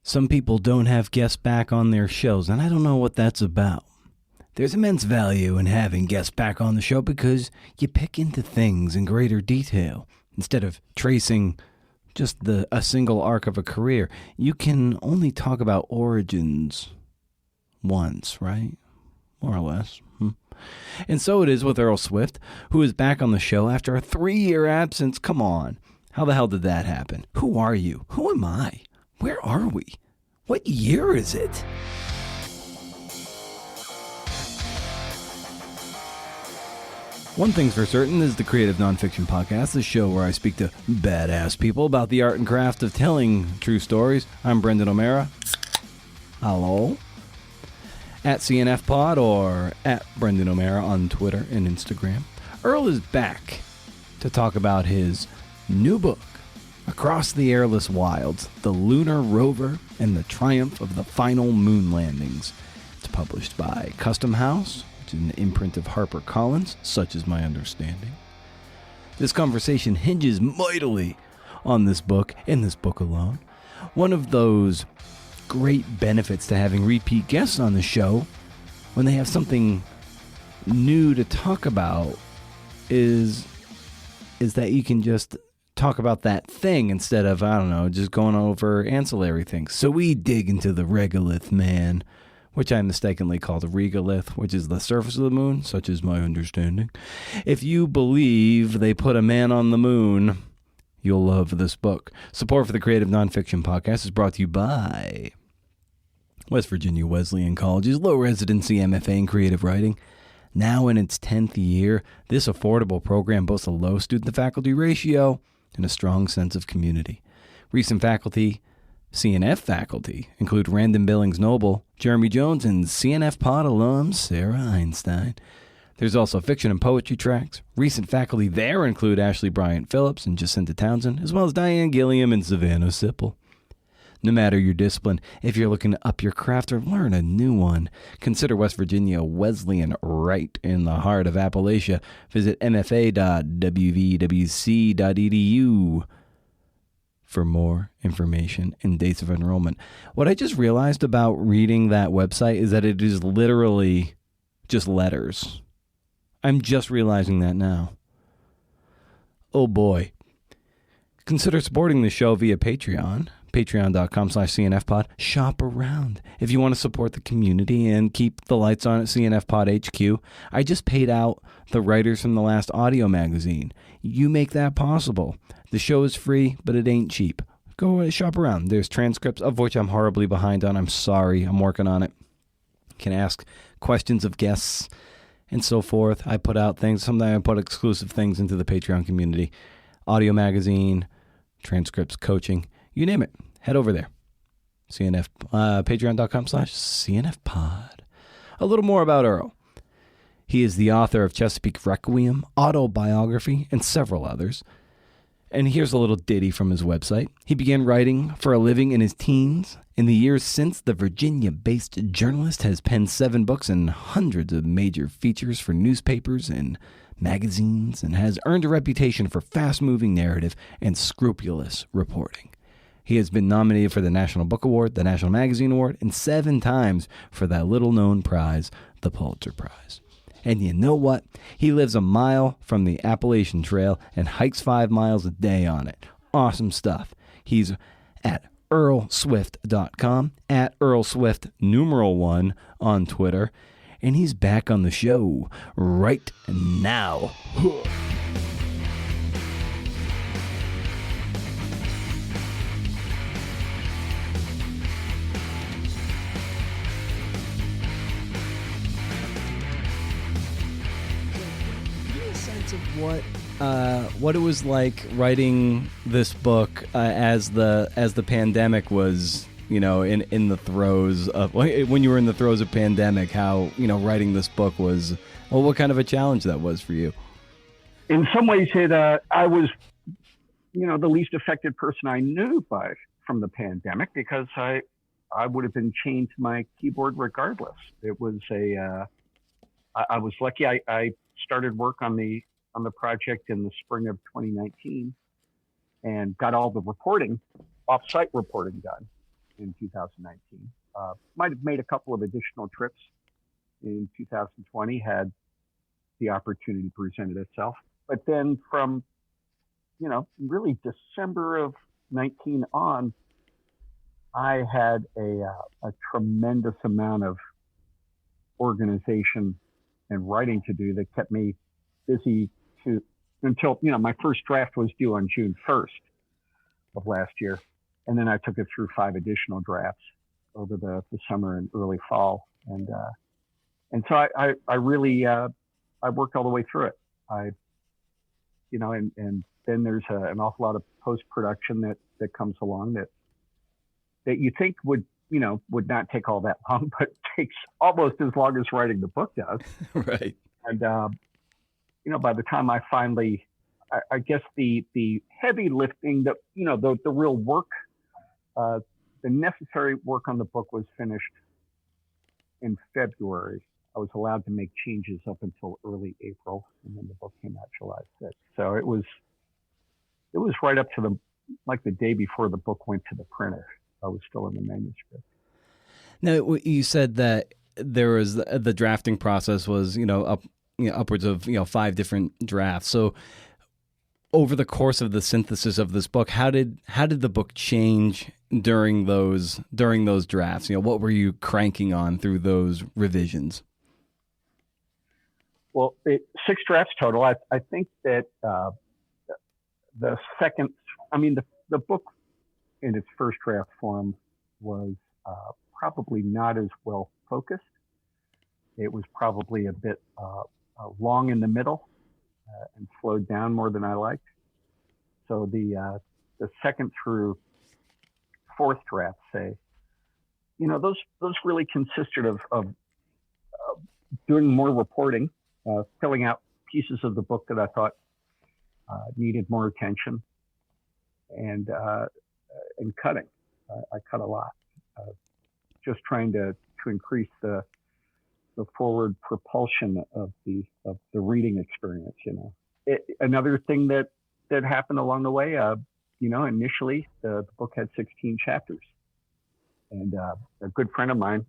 Some people don't have guests back on their shows, and I don't know what that's about. There's immense value in having guests back on the show because you pick into things in greater detail. Instead of tracing just a single arc of a career, you can only talk about origins once, right? More or less. And so it is with Earl Swift, who is back on the show after a 3-year absence. Come on. How the hell did that happen? Who are you? Who am I? Where are we? What year is it? One thing's for certain, this is the Creative Nonfiction Podcast, the show where I speak to badass people about the art and craft of telling true stories. I'm Brendan O'Mara. Hello. At CNF Pod or at Brendan O'Mara on Twitter and Instagram. Earl is back to talk about his new book, Across the Airless Wilds, The Lunar Rover and the Triumph of the Final Moon Landings. It's published by Custom House, which is an imprint of HarperCollins, such is my understanding. This conversation hinges mightily on this book, and this book alone. One of those great benefits to having repeat guests on the show when they have something new to talk about is that you can just talk about that thing instead of, I don't know, just going over ancillary things. So we dig into the regolith man, which I mistakenly call the regolith, which is the surface of the moon, such is my understanding. If you believe they put a man on the moon, you'll love this book. Support for the Creative Nonfiction Podcast is brought to you by West Virginia Wesleyan College's low residency MFA in creative writing. Now in its 10th year, this affordable program boasts a low student-to-faculty ratio and a strong sense of community. Recent faculty, CNF faculty, include Random Billings Noble, Jeremy Jones, and CNF Pod alum Sarah Einstein. There's also fiction and poetry tracks. Recent faculty there include Ashley Bryant Phillips and Jacinta Townsend, as well as Diane Gilliam and Savannah Sipple. No matter your discipline, if you're looking to up your craft or learn a new one, consider West Virginia Wesleyan right in the heart of Appalachia. Visit mfa.wvwc.edu for more information and dates of enrollment. What I just realized about reading that website is that it is literally just letters. I'm just realizing that now. Oh boy. Consider supporting the show via Patreon. Patreon.com/CNFpod. Shop around. If you want to support the community and keep the lights on at CNF Pod HQ, I just paid out the writers from the last audio magazine. You make that possible. The show is free, but it ain't cheap. Go shop around. There's transcripts, of which I'm horribly behind on. I'm sorry. I'm working on it. You can ask questions of guests and so forth. I put out things. Sometimes I put exclusive things into the Patreon community. Audio magazine, transcripts, coaching. You name it. Head over there. Patreon.com/CNFpod. A little more about Earl. He is the author of Chesapeake Requiem, Autobiography, and several others. And here's a little ditty from his website. He began writing for a living in his teens. In the years since, the Virginia-based journalist has penned 7 books and hundreds of major features for newspapers and magazines, and has earned a reputation for fast-moving narrative and scrupulous reporting. He has been nominated for the National Book Award, the National Magazine Award, and 7 times for that little-known prize, the Pulitzer Prize. And you know what? He lives a mile from the Appalachian Trail and hikes 5 miles a day on it. Awesome stuff. He's at earlswift.com, at earlswift1 on Twitter, and he's back on the show right now. What it was like writing this book as the pandemic was, in the throes of, when you were in the throes of pandemic, how, writing this book was, what kind of a challenge that was for you? In some ways, I was, the least affected person I knew from the pandemic, because I would have been chained to my keyboard regardless. It was I was lucky. I started work on the project in the spring of 2019 and got all the reporting, off-site reporting done. in 2019. Might have made a couple of additional trips in 2020 had the opportunity presented itself. But then from, really December of 19 on, I had a tremendous amount of organization and writing to do that kept me busy until, my first draft was due on June 1st of last year. And then I took it through 5 additional drafts over the summer and early fall. And so I really, I worked all the way through it. And then there's an awful lot of post-production that comes along that you think would not take all that long, but takes almost as long as writing the book does. Right. And, by the time I finally, I guess the heavy lifting, the real work, the necessary work on the book was finished in February. I was allowed to make changes up until early April, and then the book came out July 6th. So it was right up to the day before the book went to the printer. I was still in the manuscript. Now, you said that there was the drafting process was, upwards of 5 different drafts. So over the course of the synthesis of this book, how did the book change during those drafts? What were you cranking on through those revisions? Well, 6 drafts total. I think that the second, the book in its first draft form was probably not as well focused. It was probably a bit long in the middle and slowed down more than I liked. So the second through 4th draft, say, those really consisted of doing more reporting, filling out pieces of the book that I thought needed more attention, and cutting. I cut a lot, just trying to increase the forward propulsion of the reading experience. Another thing that happened along the way, initially the book had 16 chapters, and a good friend of mine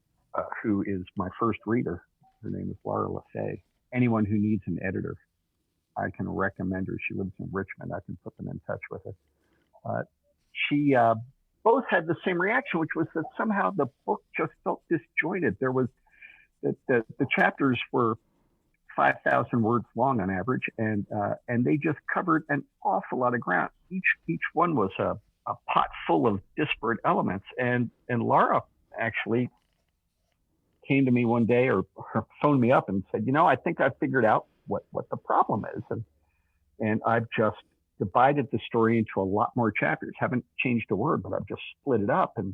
who is my first reader, her name is Laura Lefay. Anyone who needs an editor, I can recommend her. She lives in Richmond. I can put them in touch with her. She both had the same reaction, which was that somehow the book just felt disjointed. There was the chapters were 5,000 words long on average, and they just covered an awful lot of ground. Each one was a pot full of disparate elements. And Laura actually came to me one day or phoned me up and said, I think I've figured out what the problem is. And I've just divided the story into a lot more chapters. Haven't changed a word, but I've just split it up. And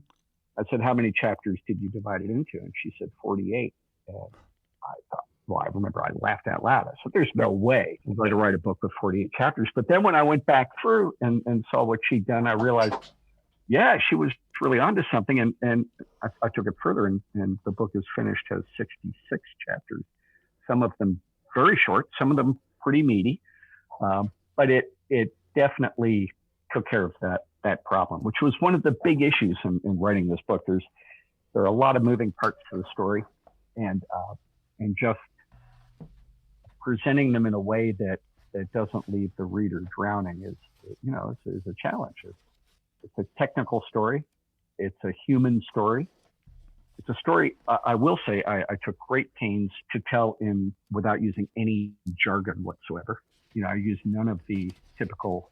I said, how many chapters did you divide it into? And she said 48. And I thought, well, I remember I laughed out loud. I said, there's no way I'm going to write a book with 48 chapters. But then when I went back through and saw what she'd done, I realized, yeah, she was really onto something. And I took it further, and the book is finished, has 66 chapters, some of them very short, some of them pretty meaty. But it definitely took care of that problem, which was one of the big issues in writing this book. There are a lot of moving parts to the story, and just presenting them in a way that doesn't leave the reader drowning is a challenge. It's a technical story. It's a human story. It's a story, I will say, I took great pains to tell without using any jargon whatsoever. I used none of the typical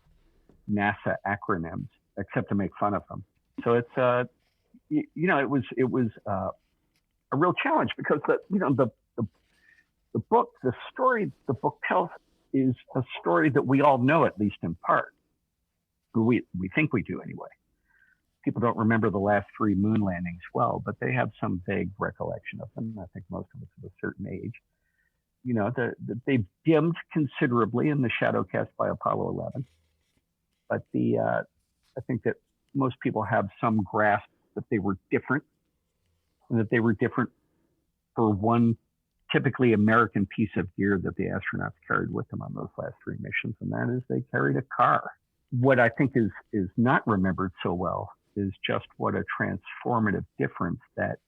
NASA acronyms except to make fun of them. So it's, it was a real challenge because the book, the story the book tells is a story that we all know, at least in part. We think we do anyway. People don't remember the last 3 moon landings well, but they have some vague recollection of them. I think most of us at a certain age. They've dimmed considerably in the shadow cast by Apollo 11. But I think that most people have some grasp that they were different, and that they were different for one typically American piece of gear that the astronauts carried with them on those last 3 missions, and that is they carried a car. What I think is not remembered so well is just what a transformative difference that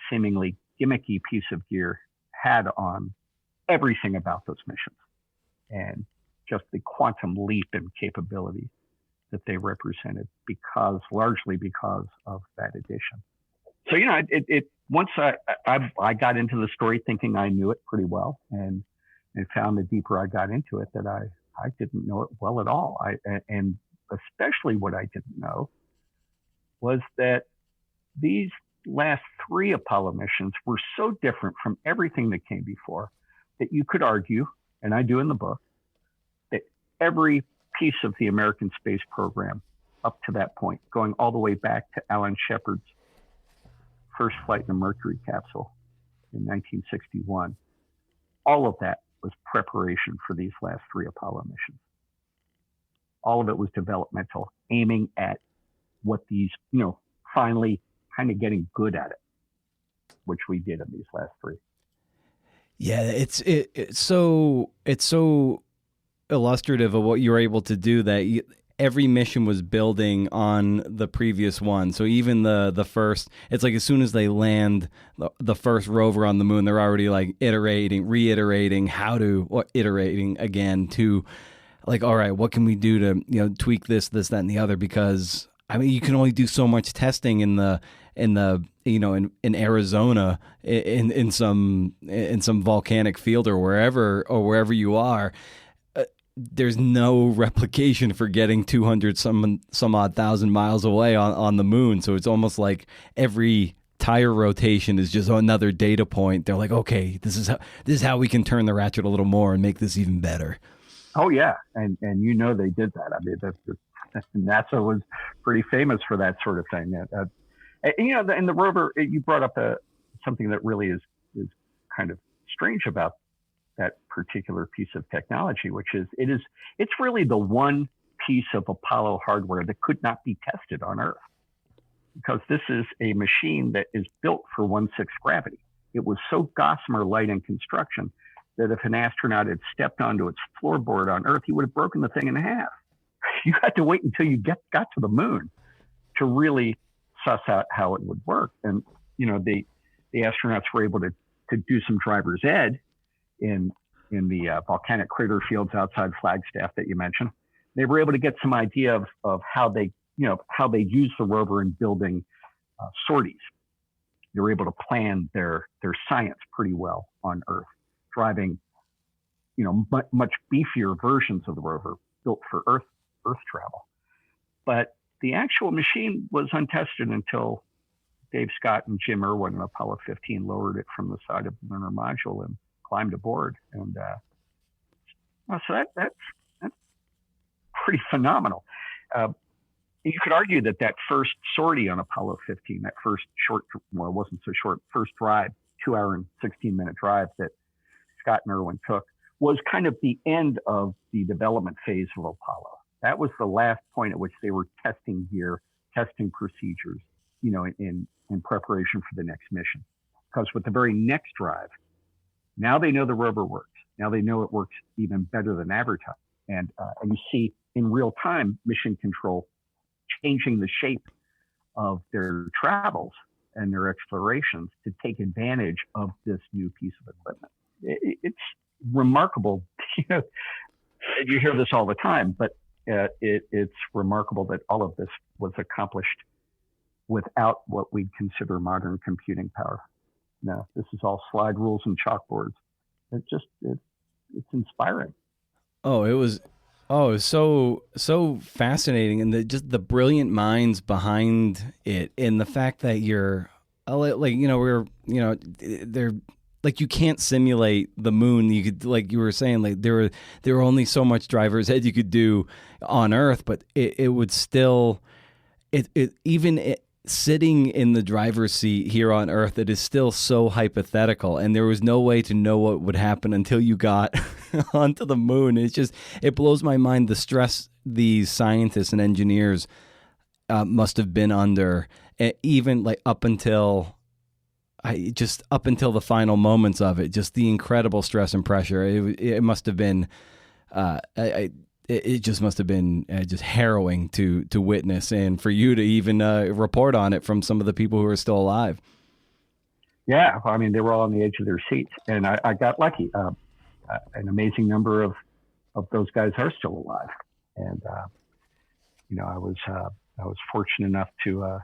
seemingly gimmicky piece of gear had on everything about those missions, and just the quantum leap in capability that they represented, largely because of that addition. So, once I got into the story thinking I knew it pretty well, and found the deeper I got into it that I didn't know it well at all. And especially what I didn't know was that these last 3 Apollo missions were so different from everything that came before that you could argue, and I do in the book, that every piece of the American space program up to that point, going all the way back to Alan Shepard's first flight in a Mercury capsule in 1961, all of that was preparation for these last 3 Apollo missions. All of it was developmental, aiming at what these, finally kind of getting good at it, which we did in these last 3. Yeah, it's so illustrative of what you were able to do, that every mission was building on the previous one. So even the first, it's like as soon as they land the first rover on the moon, they're already like reiterating iterating again to like, all right, what can we do to, tweak this, that, and the other? Because I mean, you can only do so much testing in Arizona in some volcanic field or wherever you are. There's no replication for getting 200 some odd thousand miles away on the moon. So it's almost like every tire rotation is just another data point. They're like, okay, this is how we can turn the ratchet a little more and make this even better. Oh yeah, and they did that. I mean, NASA was pretty famous for that sort of thing. And the rover, you brought up something that really is kind of strange about that particular piece of technology, which is it's really the one piece of Apollo hardware that could not be tested on Earth, because this is a machine that is built for 1/6 gravity. It was so gossamer light in construction that if an astronaut had stepped onto its floorboard on Earth, he would have broken the thing in half. You had to wait until you got to the moon to really suss out how it would work. And the astronauts were able to do some driver's ed in the volcanic crater fields outside Flagstaff that you mentioned. They were able to get some idea of how they use the rover in building sorties. They were able to plan their science pretty well on Earth, driving much beefier versions of the rover built for Earth travel. But the actual machine was untested until Dave Scott and Jim Irwin in Apollo 15 lowered it from the side of the lunar module and climbed aboard. And so that's pretty phenomenal. You could argue that first sortie on Apollo 15, that first it wasn't so short, first drive, 2-hour and 16-minute drive that Scott and Irwin took, was kind of the end of the development phase of Apollo. That was the last point at which they were testing gear, testing procedures, in preparation for the next mission. Because with the very next drive, now they know the rover works. Now they know it works even better than advertised. And you see in real time mission control changing the shape of their travels and their explorations to take advantage of this new piece of equipment. It's remarkable. You hear this all the time, but it's remarkable that all of this was accomplished without what we'd consider modern computing power. No, this is all slide rules and chalkboards. It's inspiring. It was so fascinating, and the brilliant minds behind it, and the fact that they're like, you can't simulate the moon. You could, like you were saying, like there were only so much driver's ed you could do on Earth, but it would still sitting in the driver's seat here on Earth, it is still so hypothetical, and there was no way to know what would happen until you got onto the moon. It blows my mind the stress these scientists and engineers must have been under, even like up until the final moments of it. Just the incredible stress and pressure. It must have been. it just must have been just harrowing to witness, and for you to even report on it from some of the people who are still alive. Yeah, I mean, they were all on the edge of their seats, and I got lucky. An amazing number of those guys are still alive, and I was fortunate enough to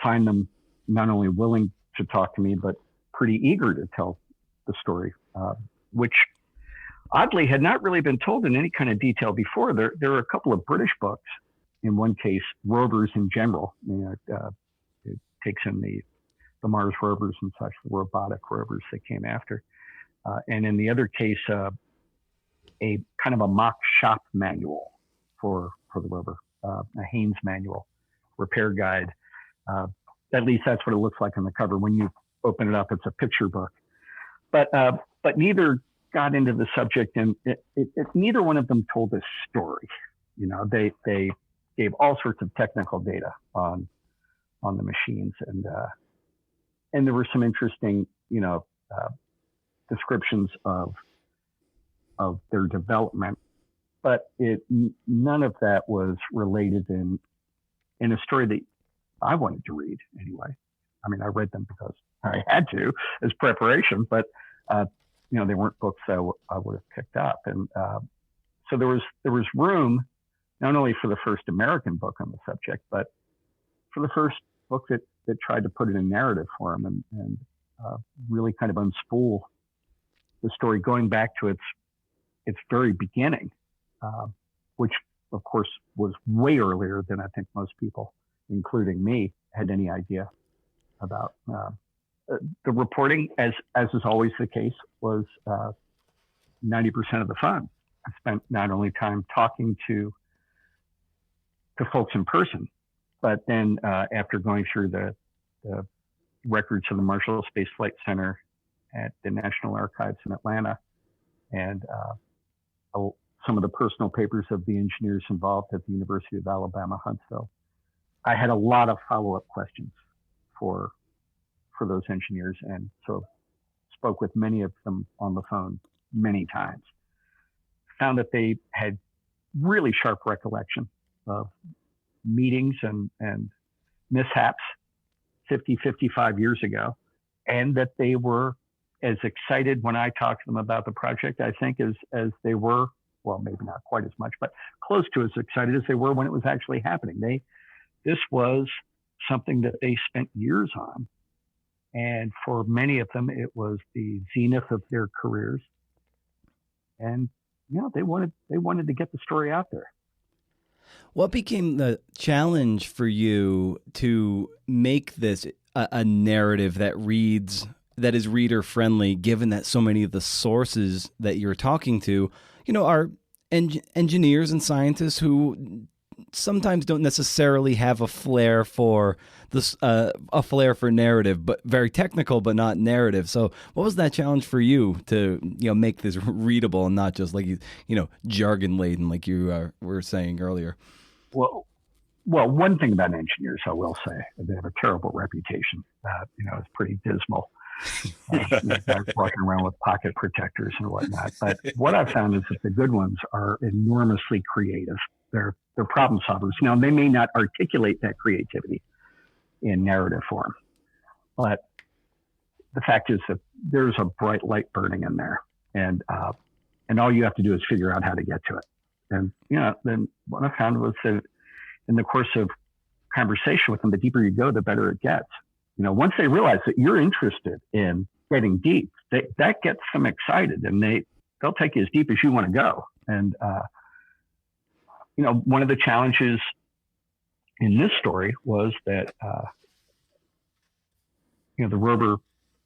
find them not only willing to talk to me, but pretty eager to tell the story, which oddly had not really been told in any kind of detail before. There are a couple of British books. In one case, rovers in general. It takes in the Mars rovers and such, the robotic rovers that came after. And in the other case, a kind of a mock shop manual for the rover, a Haynes manual, repair guide. At least that's what it looks like on the cover. When you open it up, it's a picture book. But neither got into the subject, and neither one of them told a story. They gave all sorts of technical data on the machines, and there were some interesting, descriptions of their development, but none of that was related in a story that I wanted to read anyway. I mean, I read them because I had to as preparation, but they weren't books that I would have picked up, and so there was room not only for the first American book on the subject, but for the first book that tried to put it in narrative form and really kind of unspool the story, going back to its very beginning, which of course was way earlier than I think most people, including me, had any idea about. The reporting, as is always the case, was 90% of the fun. I spent not only time talking to folks in person, but then after going through the records of the Marshall Space Flight Center at the National Archives in Atlanta, and some of the personal papers of the engineers involved at the University of Alabama, Huntsville, I had a lot of follow-up questions for those engineers, and so spoke with many of them on the phone many times. Found that they had really sharp recollection of meetings and mishaps 50, 55 years ago, and that they were as excited when I talked to them about the project, I think, as they were, well, maybe not quite as much, but close to as excited as they were when it was actually happening. This was something that they spent years on. And for many of them, it was the zenith of their careers. And, they wanted to get the story out there. What became the challenge for you to make this a narrative that is reader friendly, given that so many of the sources that you're talking to, are engineers and scientists who sometimes don't necessarily have a flair for this, a flair for narrative, but very technical, but not narrative. So what was that challenge for you to, make this readable and not just like, jargon laden, like you were saying earlier? Well, one thing about engineers, I will say, they have a terrible reputation. It's pretty dismal. Guys walking around with pocket protectors and whatnot. But what I've found is that the good ones are enormously creative. They're problem solvers. Now, they may not articulate that creativity in narrative form, but the fact is that there's a bright light burning in there, and all you have to do is figure out how to get to it. And then what I found was that in the course of conversation with them, the deeper you go, the better it gets. Once they realize that you're interested in getting deep, that gets them excited, and they'll take you as deep as you want to go. And one of the challenges in this story was that the rover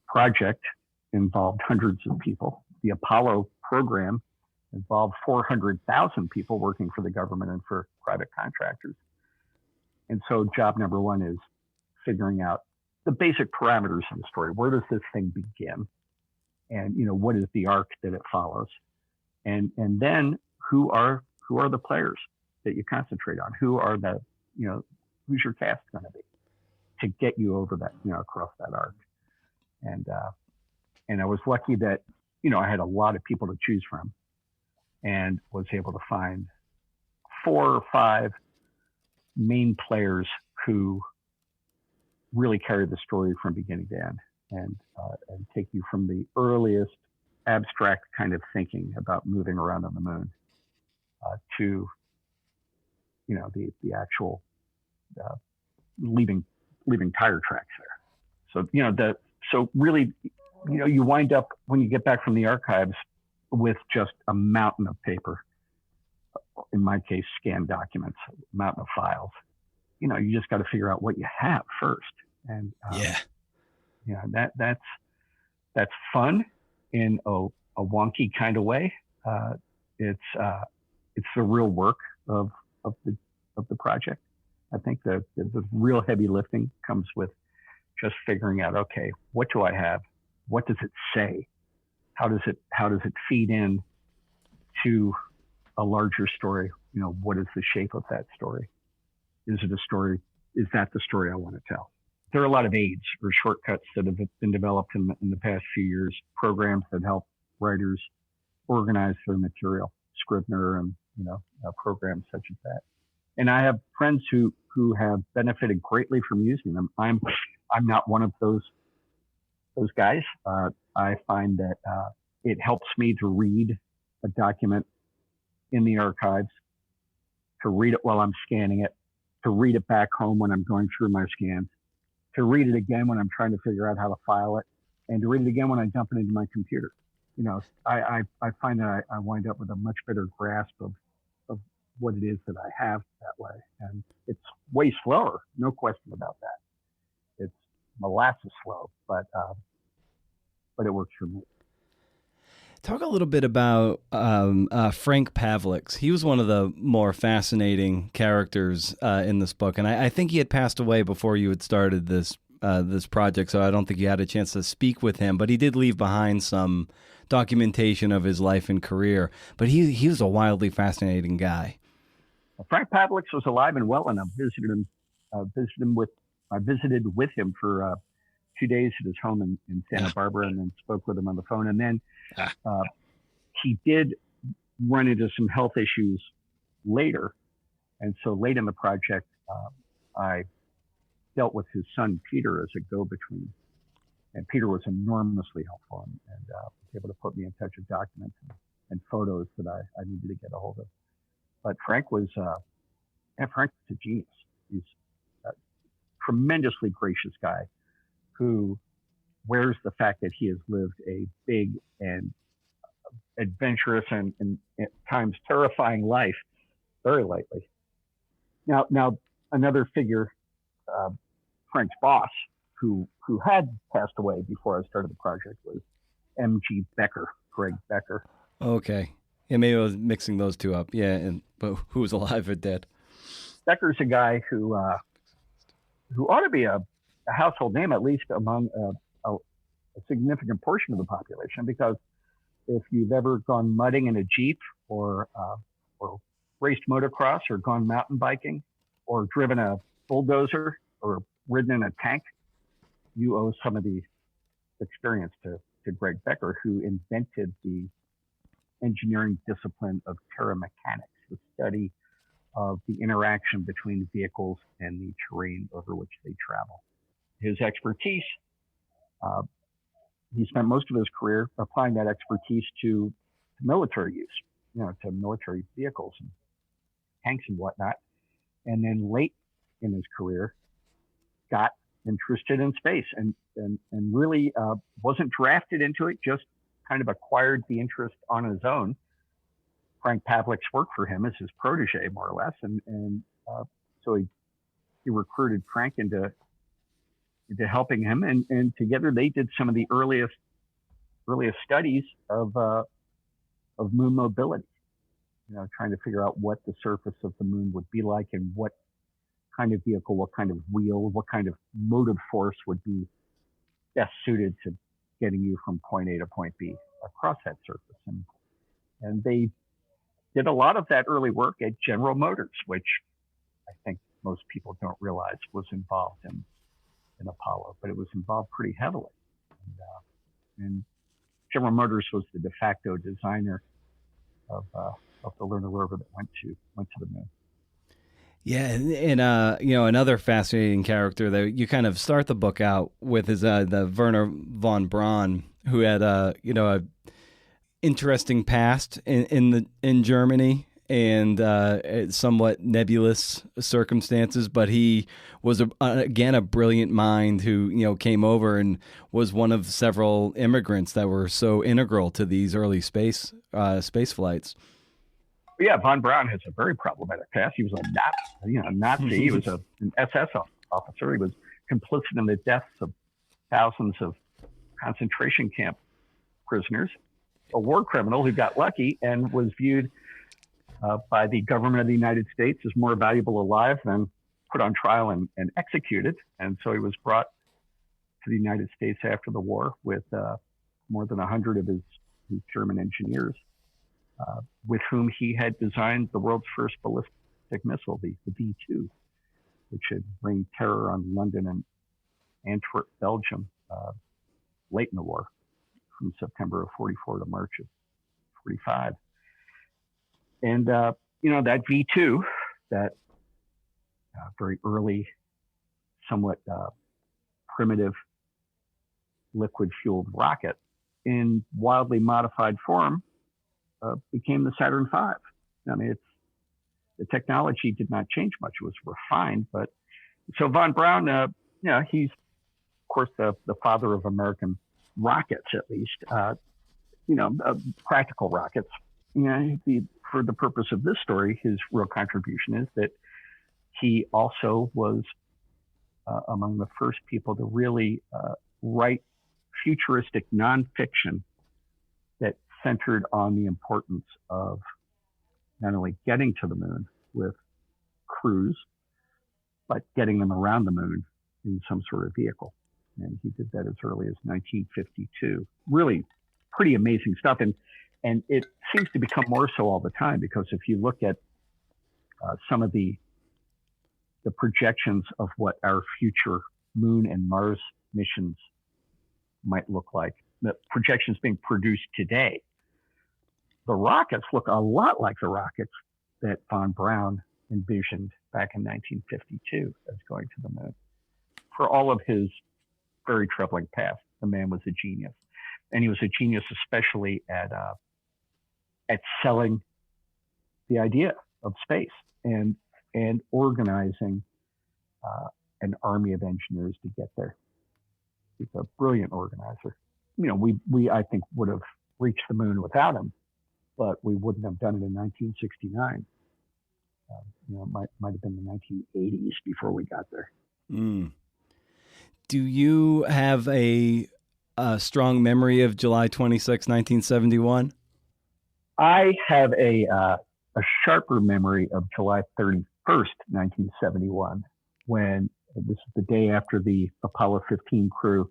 project involved hundreds of people. The Apollo program involved 400,000 people working for the government and for private contractors. And so job number one is figuring out the basic parameters of the story. Where does this thing begin? And, what is the arc that it follows? And then who are the players that you concentrate on? Who are who's your cast going to be to get you over that, across that arc? And I was lucky that, I had a lot of people to choose from. and was able to find 4 or 5 main players who really carried the story from beginning to end, and take you from the earliest abstract kind of thinking about moving around on the moon to the actual leaving tire tracks there. So really, you wind up when you get back from the archives with just a mountain of paper. In my case, scanned documents, a mountain of files. You just got to figure out what you have first, and that's fun in a wonky kind of way. It's the real work of the project. I think the real heavy lifting comes with just figuring out, okay, what do I have? What does it say? How does it feed in to a larger story? What is the shape of that story? Is it a story? Is that the story I want to tell? There are a lot of aids or shortcuts that have been developed in the past few years, programs that help writers organize their material, Scrivener and programs such as that. And I have friends who have benefited greatly from using them. I'm not one of those guys. I find that it helps me to read a document in the archives, to read it while I'm scanning it, to read it back home when I'm going through my scans, to read it again when I'm trying to figure out how to file it, and to read it again when I dump it into my computer. I find that I wind up with a much better grasp of what it is that I have that way. And it's way slower, no question about that. It's molasses slow, but it works for me. Talk a little bit about Frank Pavlik's. He was one of the more fascinating characters in this book, and I think he had passed away before you had started this project, so I don't think you had a chance to speak with him, but he did leave behind some documentation of his life and career. But he was a wildly fascinating guy. Well, Frank Pavlik's was alive and well, and I visited with him for 2 days at his home in Santa Barbara, and then spoke with him on the phone. And then he did run into some health issues later. And so late in the project, I dealt with his son, Peter, as a go-between. And Peter was enormously helpful and was able to put me in touch with documents and photos that I needed to get a hold of. But Frank was a genius. He's a tremendously gracious guy who wears the fact that he has lived a big and adventurous and at times terrifying life very lightly. Now another figure, Frank's boss, who had passed away before I started the project, was M.G. Becker, Greg Becker. Okay. Yeah, maybe I was mixing those two up. Yeah, but who was alive or dead? Becker's a guy who ought to be a household name, at least among a significant portion of the population, because if you've ever gone mudding in a Jeep or raced motocross or gone mountain biking or driven a bulldozer or ridden in a tank, you owe some of the experience to Greg Becker, who invented the engineering discipline of terramechanics, the study of the interaction between vehicles and the terrain over which they travel. His expertise, he spent most of his career applying that expertise to military use, to military vehicles and tanks and whatnot. And then late in his career, got interested in space and really wasn't drafted into it, just kind of acquired the interest on his own. Frank Pavlik's worked for him as his protege, more or less. And so he recruited Frank into helping him. And together they did some of the earliest studies of moon mobility, trying to figure out what the surface of the moon would be like and what kind of vehicle, what kind of wheel, what kind of motive force would be best suited to getting you from point A to point B across that surface. And they did a lot of that early work at General Motors, which I think most people don't realize was involved in Apollo, but it was involved pretty heavily. And General Motors was the de facto designer of the Lunar Rover that went to the moon. Yeah, and another fascinating character that you kind of start the book out with is the Werner von Braun, who had a interesting past in Germany and somewhat nebulous circumstances, but he was again a brilliant mind who came over and was one of several immigrants that were so integral to these early space flights. Yeah, von Braun has a very problematic past. He was a Nazi. He was an SS officer. He was complicit in the deaths of thousands of concentration camp prisoners. A war criminal who got lucky and was viewed by the government of the United States as more valuable alive than put on trial and executed. And so he was brought to the United States after the war with more than 100 of his German engineers, with whom he had designed the world's first ballistic missile, the V2, which had rained terror on London and Antwerp, Belgium, late in the war, from September of 44 to March of 45. And, that V2, that very early, somewhat primitive liquid-fueled rocket, in wildly modified form, became the Saturn V. I mean, the technology did not change much. It was refined, but so von Braun, he's of course the father of American rockets, at least, practical rockets. For the purpose of this story, his real contribution is that he also was among the first people to really write futuristic nonfiction that centered on the importance of not only getting to the moon with crews, but getting them around the moon in some sort of vehicle. And he did that as early as 1952. Really pretty amazing stuff. And it seems to become more so all the time, because if you look at some of the projections of what our future moon and Mars missions might look like, the projections being produced today, the rockets look a lot like the rockets that von Braun envisioned back in 1952 as going to the moon. For all of his very troubling past, the man was a genius. And he was a genius especially at selling the idea of space and organizing an army of engineers to get there. He's a brilliant organizer. We I think would have reached the moon without him, but we wouldn't have done it in 1969. It might have been the 1980s before we got there. Mm. Do you have a strong memory of July 26, 1971? I have a sharper memory of July 31st, 1971, when this is the day after the Apollo 15 crew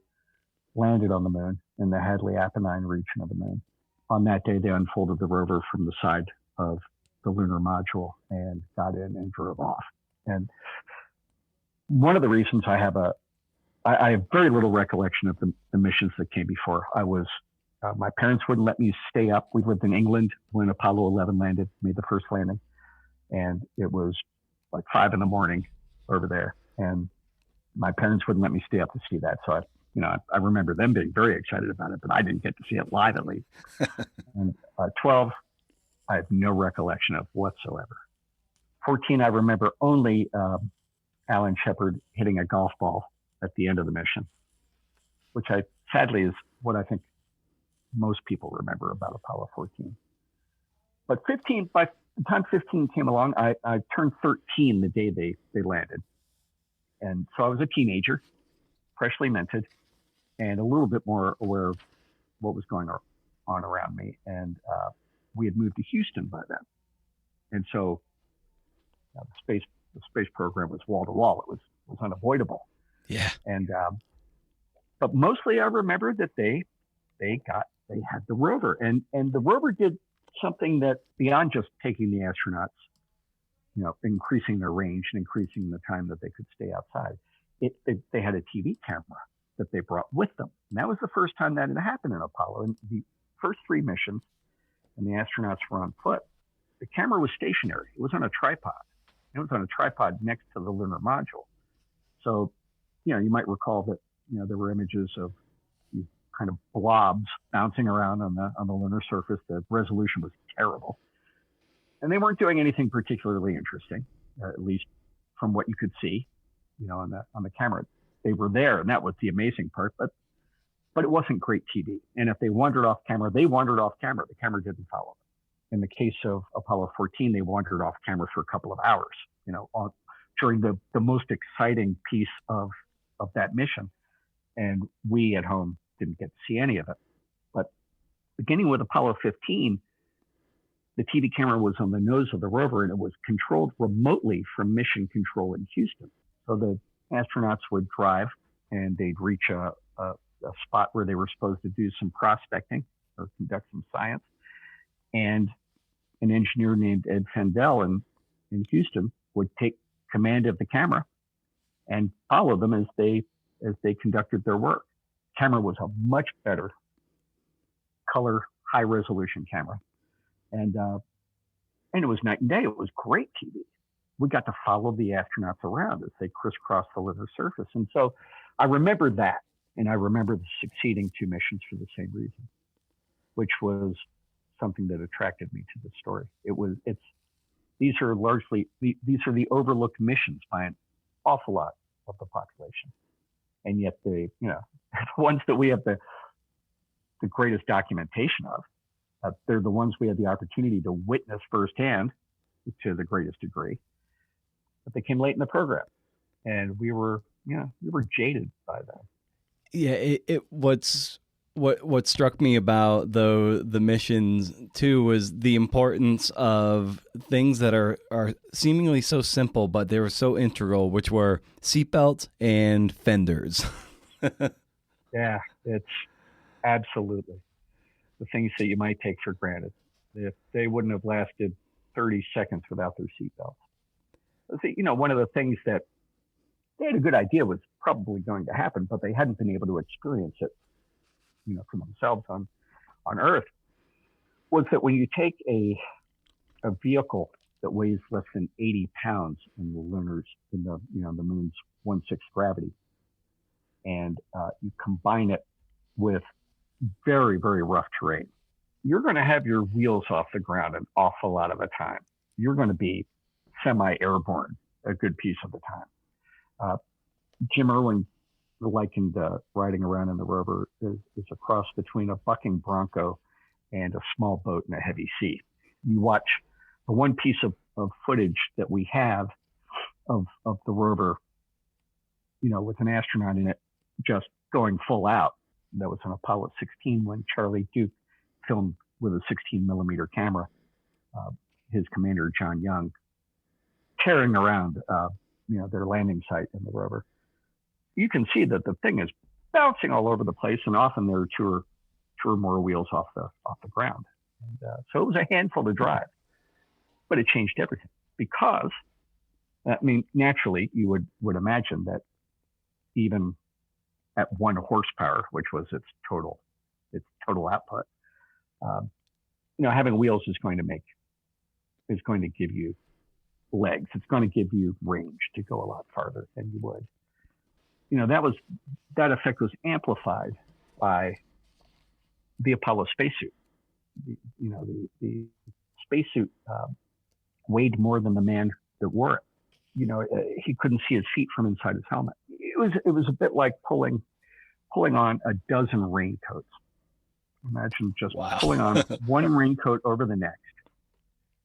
landed on the moon in the Hadley Apennine region of the moon. On that day, they unfolded the rover from the side of the lunar module and got in and drove off. And one of the reasons I have very little recollection of the missions that came before. My parents wouldn't let me stay up. We lived in England when Apollo 11 landed, made the first landing. And it was like 5 a.m. over there. And my parents wouldn't let me stay up to see that. So I remember them being very excited about it, but I didn't get to see it live, at least. And 12, I have no recollection of whatsoever. 14, I remember only Alan Shepard hitting a golf ball at the end of the mission, which sadly is what I think most people remember about Apollo 14. But 15, by the time 15 came along, I turned 13 the day they landed. And so I was a teenager, freshly minted, and a little bit more aware of what was going on around me. And we had moved to Houston by then. And so the space program was wall to wall. It was unavoidable. Yeah. And but mostly I remember that they had the rover, and the rover did something that, beyond just taking the astronauts, increasing their range and increasing the time that they could stay outside. They had a TV camera that they brought with them, and that was the first time that had happened in Apollo. And the first 3 missions, and the astronauts were on foot, the camera was stationary. It was on a tripod. It was on a tripod next to the lunar module. So, you might recall that, there were images of these kind of blobs bouncing around on the lunar surface. The resolution was terrible. And they weren't doing anything particularly interesting, at least from what you could see, on the camera. They were there, and that was the amazing part, but it wasn't great TV. And if they wandered off camera, they wandered off camera. The camera didn't follow them. In the case of Apollo 14, they wandered off camera for a couple of hours, during the most exciting piece of that mission. And we at home didn't get to see any of it. But beginning with Apollo 15, the TV camera was on the nose of the rover, and it was controlled remotely from mission control in Houston. So the astronauts would drive, and they'd reach a spot where they were supposed to do some prospecting or conduct some science. And an engineer named Ed Fendel in Houston would take command of the camera and follow them as they conducted their work. Camera was a much better color, high resolution camera. And it was night and day. It was great TV. We got to follow the astronauts around as they crisscrossed the lunar surface. And so I remember that. And I remember the succeeding two missions for the same reason, which was something that attracted me to the story. These are the overlooked missions by an awful lot of the population. And yet the ones that we have the greatest documentation of, they're the ones we had the opportunity to witness firsthand to the greatest degree. But they came late in the program, and we were jaded by them. Yeah, what struck me about the missions too was the importance of things that are seemingly so simple, but they were so integral, which were seatbelts and fenders. Yeah, it's absolutely the things that you might take for granted. If they wouldn't have lasted 30 seconds without their seatbelts. So, one of the things that they had a good idea was probably going to happen, but they hadn't been able to experience it, for themselves on Earth, was that when you take a vehicle that weighs less than 80 pounds in the moon's 1/6 gravity, and you combine it with very, very rough terrain, you're going to have your wheels off the ground an awful lot of the time. You're going to be semi-airborne a good piece of the time. Jim Irwin likened riding around in the rover is a cross between a bucking bronco and a small boat in a heavy sea. You watch the one piece of footage that we have of the rover, with an astronaut in it just going full out. That was on Apollo 16 when Charlie Duke filmed with a 16 millimeter camera, his commander, John Young, tearing around, their landing site in the rover. You can see that the thing is bouncing all over the place, and often there are two or more wheels off the ground. And, so it was a handful to drive, but it changed everything because, naturally you would imagine that even at 1 horsepower, which was its total output, having wheels is going to give you legs. It's going to give you range to go a lot farther than you would. That effect was amplified by the Apollo spacesuit. The spacesuit weighed more than the man that wore it. He couldn't see his feet from inside his helmet. It was a bit like pulling on a dozen raincoats. Imagine just pulling on one raincoat over the next,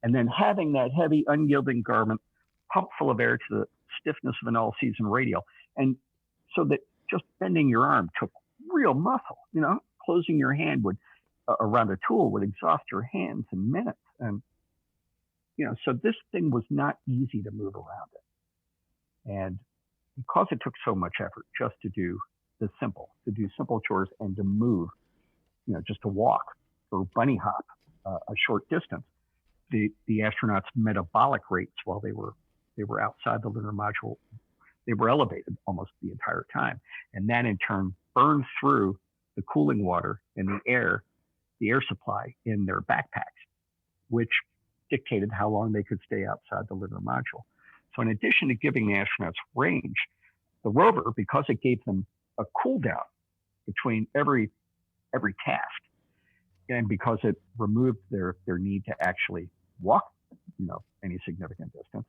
and then having that heavy, unyielding garment pumped full of air to the stiffness of an all-season radial. And so that just bending your arm took real muscle, closing your hand around a tool would exhaust your hands in minutes. And, so this thing was not easy to move around it. And because it took so much effort just to do simple chores and to move, just to walk or bunny hop a short distance, the astronauts' metabolic rates while they were outside the lunar module, they were elevated almost the entire time. And that in turn burned through the cooling water and the air supply in their backpacks. which dictated how long they could stay outside the lunar module. So in addition to giving the astronauts range, the rover, because it gave them a cool down between every task, and because it removed their need to actually walk, any significant distance,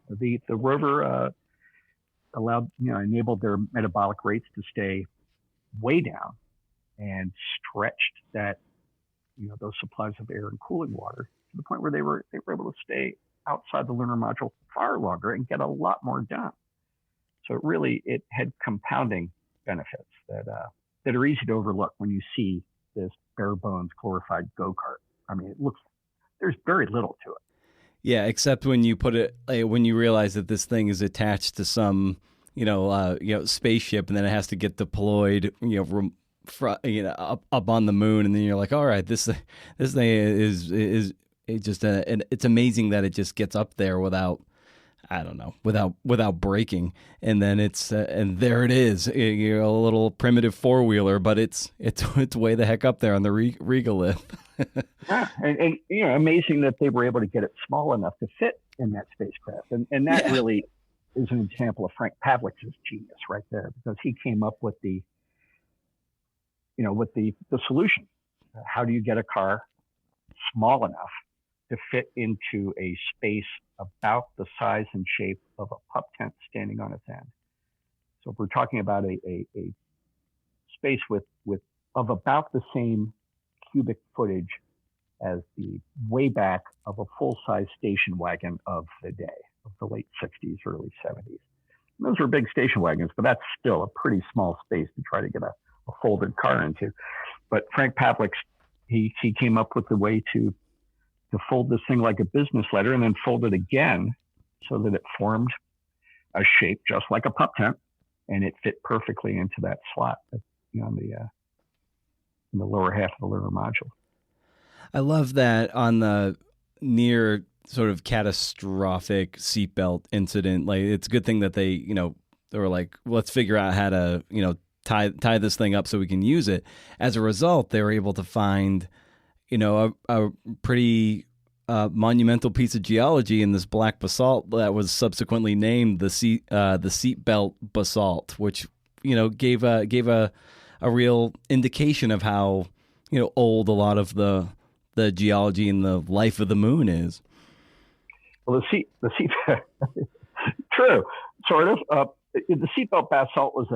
the rover enabled their metabolic rates to stay way down and stretched those supplies of air and cooling water to the point where they were able to stay outside the lunar module far longer and get a lot more done. So it had compounding benefits that are easy to overlook when you see this bare bones glorified go-kart. I mean, there's very little to it. Yeah, except when you put it, when you realize that this thing is attached to some, spaceship, and then it has to get deployed, up on the moon, and then you're like, all right, this thing is just it's amazing that it just gets up there without breaking, and then and there it is, a little primitive four-wheeler, but it's way the heck up there on the regolith. Yeah, and amazing that they were able to get it small enough to fit in that spacecraft, and that really is an example of Frank Pavlik's genius right there, because he came up with the solution. How do you get a car small enough to fit into a space about the size and shape of a pup tent standing on its end? So if we're talking about a space with of about the same cubic footage as the way back of a full-size station wagon of the day, of the late 60s, early 70s. And those were big station wagons, but that's still a pretty small space to try to get a folded car into. But Frank Pavlik, he came up with the way to fold this thing like a business letter and then fold it again so that it formed a shape just like a pup tent, and it fit perfectly into that slot in the lower half of the lunar module. I love that on the near sort of catastrophic seatbelt incident. Like, it's a good thing that they were like, let's figure out how to, tie this thing up so we can use it. As a result, they were able to find, a pretty monumental piece of geology in this black basalt that was subsequently named the seatbelt basalt, which gave a real indication of how old a lot of the geology and the life of the moon is. Well, the seat, true, sort of. The seatbelt basalt was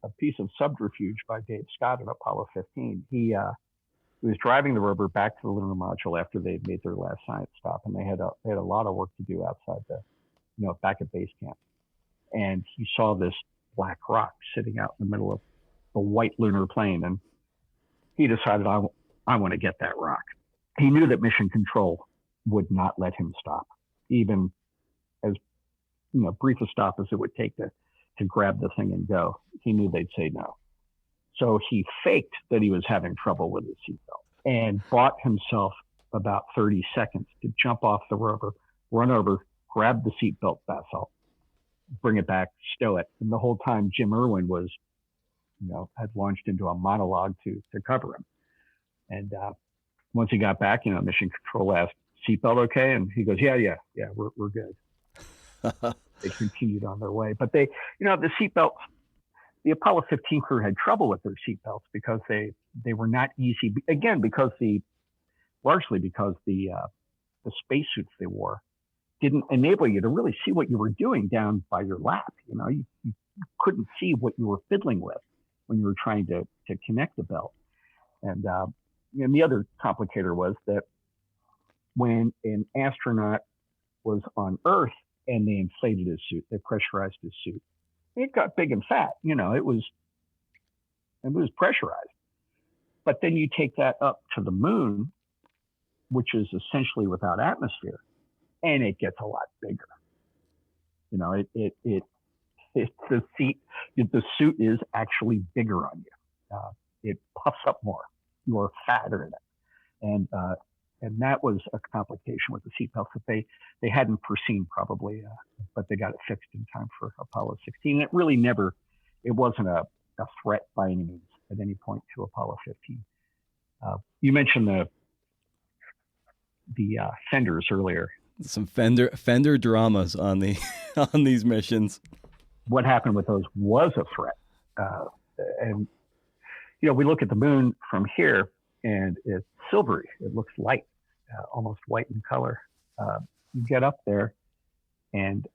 a piece of subterfuge by Dave Scott in Apollo 15. He was driving the rover back to the lunar module after they'd made their last science stop, and they had a lot of work to do outside back at base camp. And he saw this black rock sitting out in the middle of the white lunar plain, and he decided, I want to get that rock. He knew that Mission Control would not let him stop, even as brief a stop as it would take to grab the thing and go. He knew they'd say no. So he faked that he was having trouble with his seatbelt and bought himself about 30 seconds to jump off the rover, run over, grab the seatbelt basalt, bring it back, stow it. And the whole time Jim Irwin was, had launched into a monologue to cover him. And once he got back, Mission Control asked, seatbelt okay? And he goes, yeah, we're good. They continued on their way. But the seatbelts, the Apollo 15 crew had trouble with their seatbelts because they were not easy. Again, largely because the spacesuits they wore didn't enable you to really see what you were doing down by your lap. You couldn't see what you were fiddling with when you were trying to connect the belt. And the other complicator was that when an astronaut was on Earth and they inflated his suit, they pressurized his suit, it got big and fat. It was pressurized. But then you take that up to the moon, which is essentially without atmosphere, and it gets a lot bigger. The suit is actually bigger on you. It puffs up more. You're fatter in it, and that was a complication with the seatbelts that they hadn't foreseen probably, but they got it fixed in time for Apollo 16. It wasn't a threat by any means at any point to Apollo 15. You mentioned the fenders earlier. Some fender dramas on the on these missions. What happened with those was a threat. And, we look at the moon from here, and it's silvery. It looks light, almost white in color. You get up there and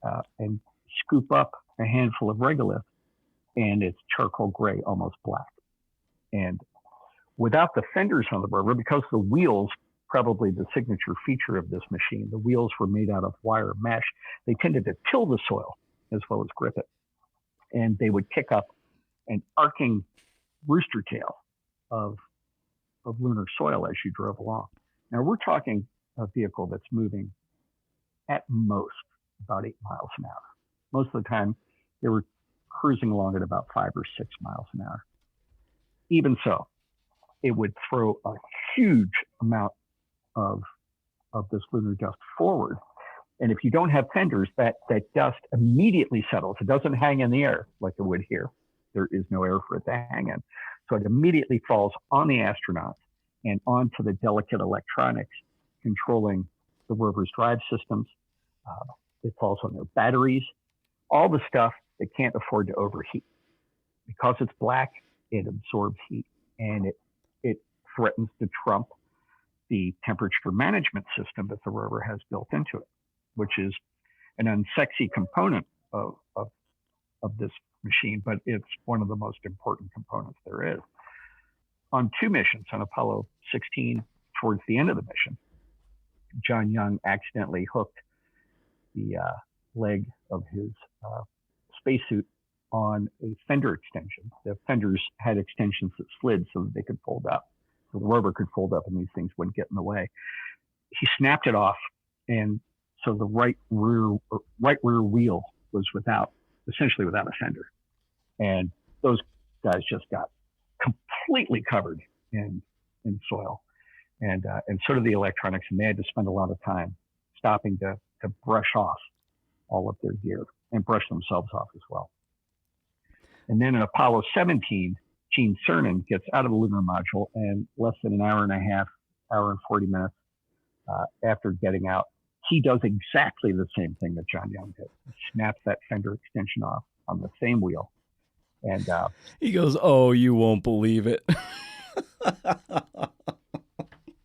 scoop up a handful of regolith, and it's charcoal gray, almost black. And without the fenders on the rover, because the wheels, probably the signature feature of this machine, the wheels were made out of wire mesh. They tended to till the soil as well as grip it. And they would kick up an arcing rooster tail of lunar soil as you drove along. Now we're talking a vehicle that's moving at most about 8 miles an hour. Most of the time they were cruising along at about 5 or 6 miles an hour. Even so, it would throw a huge amount of this lunar dust forward. And if you don't have fenders, that dust immediately settles. It doesn't hang in the air like it would here. There is no air for it to hang in. So it immediately falls on the astronauts and onto the delicate electronics controlling the rover's drive systems. It falls on their batteries, all the stuff that can't afford to overheat. Because it's black, it absorbs heat, and it threatens to trump the temperature management system that the rover has built into it, which is an unsexy component of this machine, but it's one of the most important components there is. On 2 missions, on Apollo 16, towards the end of the mission, John Young accidentally hooked the leg of his spacesuit on a fender extension. The fenders had extensions that slid so that they could fold up. So the rover could fold up and these things wouldn't get in the way. He snapped it off, and so the right rear wheel was essentially without a fender. And those guys just got completely covered in soil. And so did the electronics, and they had to spend a lot of time stopping to brush off all of their gear and brush themselves off as well. And then in Apollo 17, Gene Cernan gets out of the lunar module, and less than an hour and a half, hour and 40 minutes after getting out, he does exactly the same thing that John Young did. He snaps that fender extension off on the same wheel. And he goes, "Oh, you won't believe it."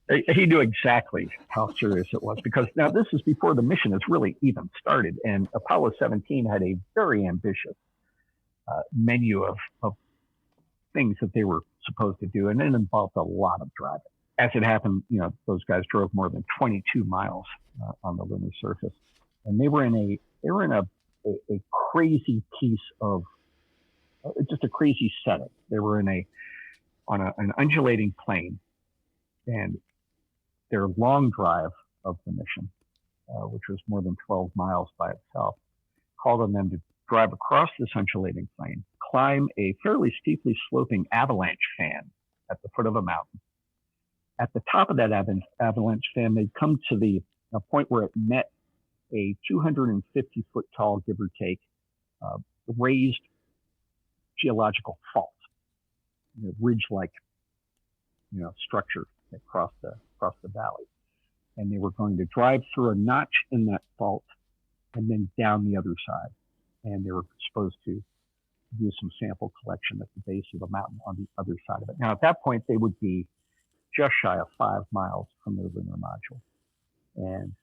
He knew exactly how serious it was, because now this is before the mission has really even started. And Apollo 17 had a very ambitious menu of things that they were supposed to do, and it involved a lot of driving. As it happened, those guys drove more than 22 miles on the lunar surface, and they were in a crazy piece of just a crazy setting. They were on an undulating plain, and their long drive of the mission, which was more than 12 miles by itself, called on them to drive across this undulating plain, climb a fairly steeply sloping avalanche fan at the foot of a mountain. At the top of that avalanche fan, they'd come to a point where it met a 250-foot tall, give or take, raised geological fault, ridge-like, structure that crossed the valley. And they were going to drive through a notch in that fault and then down the other side. And they were supposed to do some sample collection at the base of the mountain on the other side of it. Now, at that point, they would be just shy of 5 miles from their lunar module and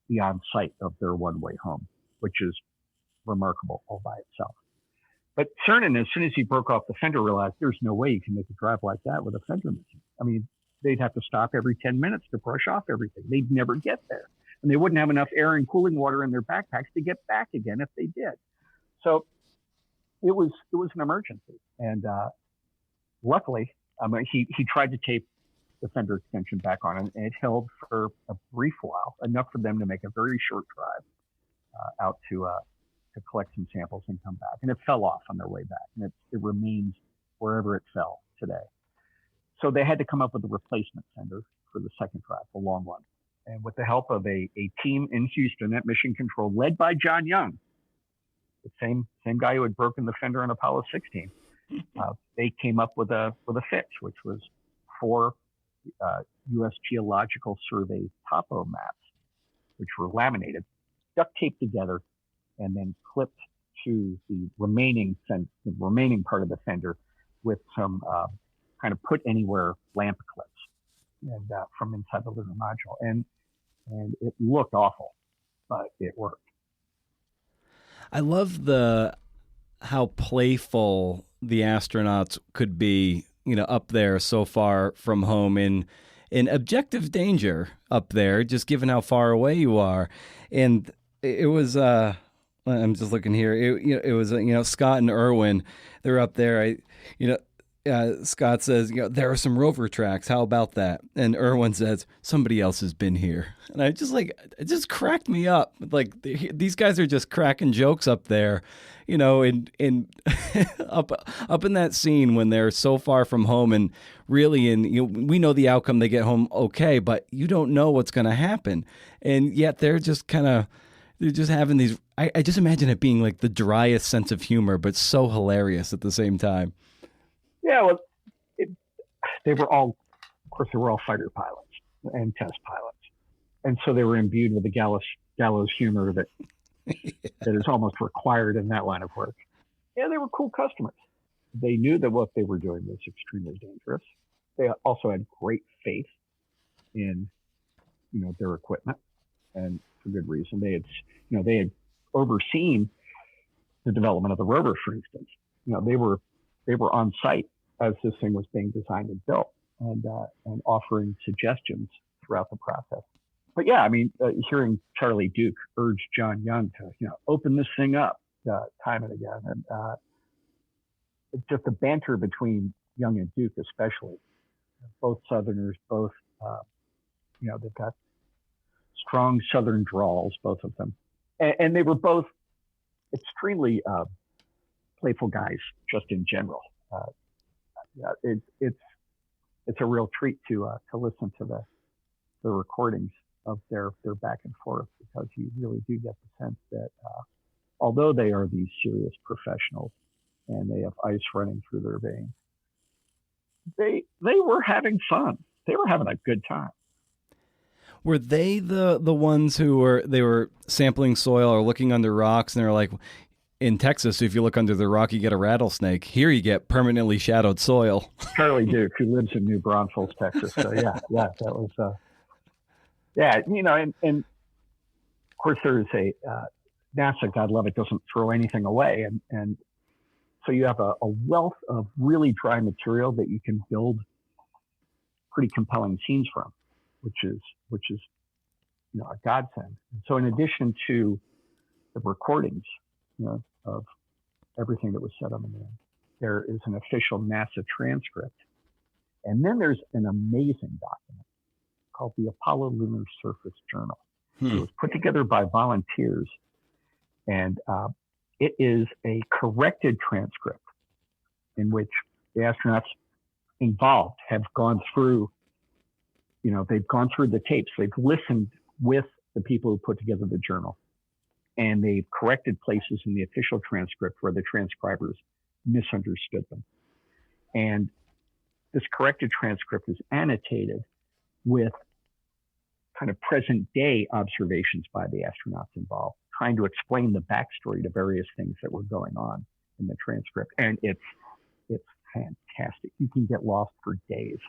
beyond sight of their one-way home, which is remarkable all by itself. But Cernan, as soon as he broke off the fender, realized there's no way you can make a drive like that with a fender machine. I mean, they'd have to stop every 10 minutes to brush off everything. They'd never get there. And they wouldn't have enough air and cooling water in their backpacks to get back again if they did. So it was an emergency. And luckily, he tried to tape the fender extension back on, and it held for a brief while, enough for them to make a very short drive out to collect some samples and come back. And it fell off on their way back, and it remains wherever it fell today. So they had to come up with a replacement fender for the second drive, the long one. And with the help of a team in Houston at Mission Control, led by John Young, the same guy who had broken the fender on Apollo 16, they came up with a fix, which was 4 U.S. Geological Survey topo maps, which were laminated, duct taped together, and then clipped to the remaining part of the fender with some kind of put anywhere lamp clips, and from inside the lunar module, and it looked awful, but it worked. I love how playful the astronauts could be, up there so far from home in objective danger up there, just given how far away you are. And it was, I'm just looking here. It was, Scott and Irwin, they're up there. Scott says, there are some rover tracks. How about that? And Irwin says, somebody else has been here. And I just it just cracked me up. Like these guys are just cracking jokes up there, in up in that scene when they're so far from home, and really, we know the outcome, they get home okay, but you don't know what's going to happen. And yet they're just they're just having these, I just imagine it being like the driest sense of humor, but so hilarious at the same time. Yeah, well, they were all fighter pilots and test pilots, and so they were imbued with the gallows humor that that is almost required in that line of work. Yeah, they were cool customers. They knew that what they were doing was extremely dangerous. They also had great faith in, their equipment, and for good reason. They had overseen the development of the rover, for instance. They were on site as this thing was being designed and built, and offering suggestions throughout the process. But yeah, hearing Charlie Duke urge John Young to, open this thing up time and again, and it's just the banter between Young and Duke, especially, both Southerners, both, they've got strong Southern drawls, both of them, and they were both extremely playful guys, just in general. It's a real treat to listen to the recordings of their back and forth, because you really do get the sense that although they are these serious professionals and they have ice running through their veins, they were having fun. They were having a good time. Were they the ones who were sampling soil or looking under rocks, and they're like, in Texas, if you look under the rock, you get a rattlesnake. Here you get permanently shadowed soil. Charlie Duke, who lives in New Braunfels, Texas. So that was, and of course there's NASA, God love it, doesn't throw anything away. And so you have a wealth of really dry material that you can build pretty compelling scenes from, which is a godsend. And so in addition to the recordings, of everything that was said on the moon, there is an official NASA transcript. And then there's an amazing document called the Apollo Lunar Surface Journal. It was put together by volunteers, and it is a corrected transcript in which the astronauts involved have gone through, they've gone through the tapes. They've listened with the people who put together the journal, and they've corrected places in the official transcript where the transcribers misunderstood them. And this corrected transcript is annotated with kind of present day observations by the astronauts involved, trying to explain the backstory to various things that were going on in the transcript. And it's fantastic. You can get lost for days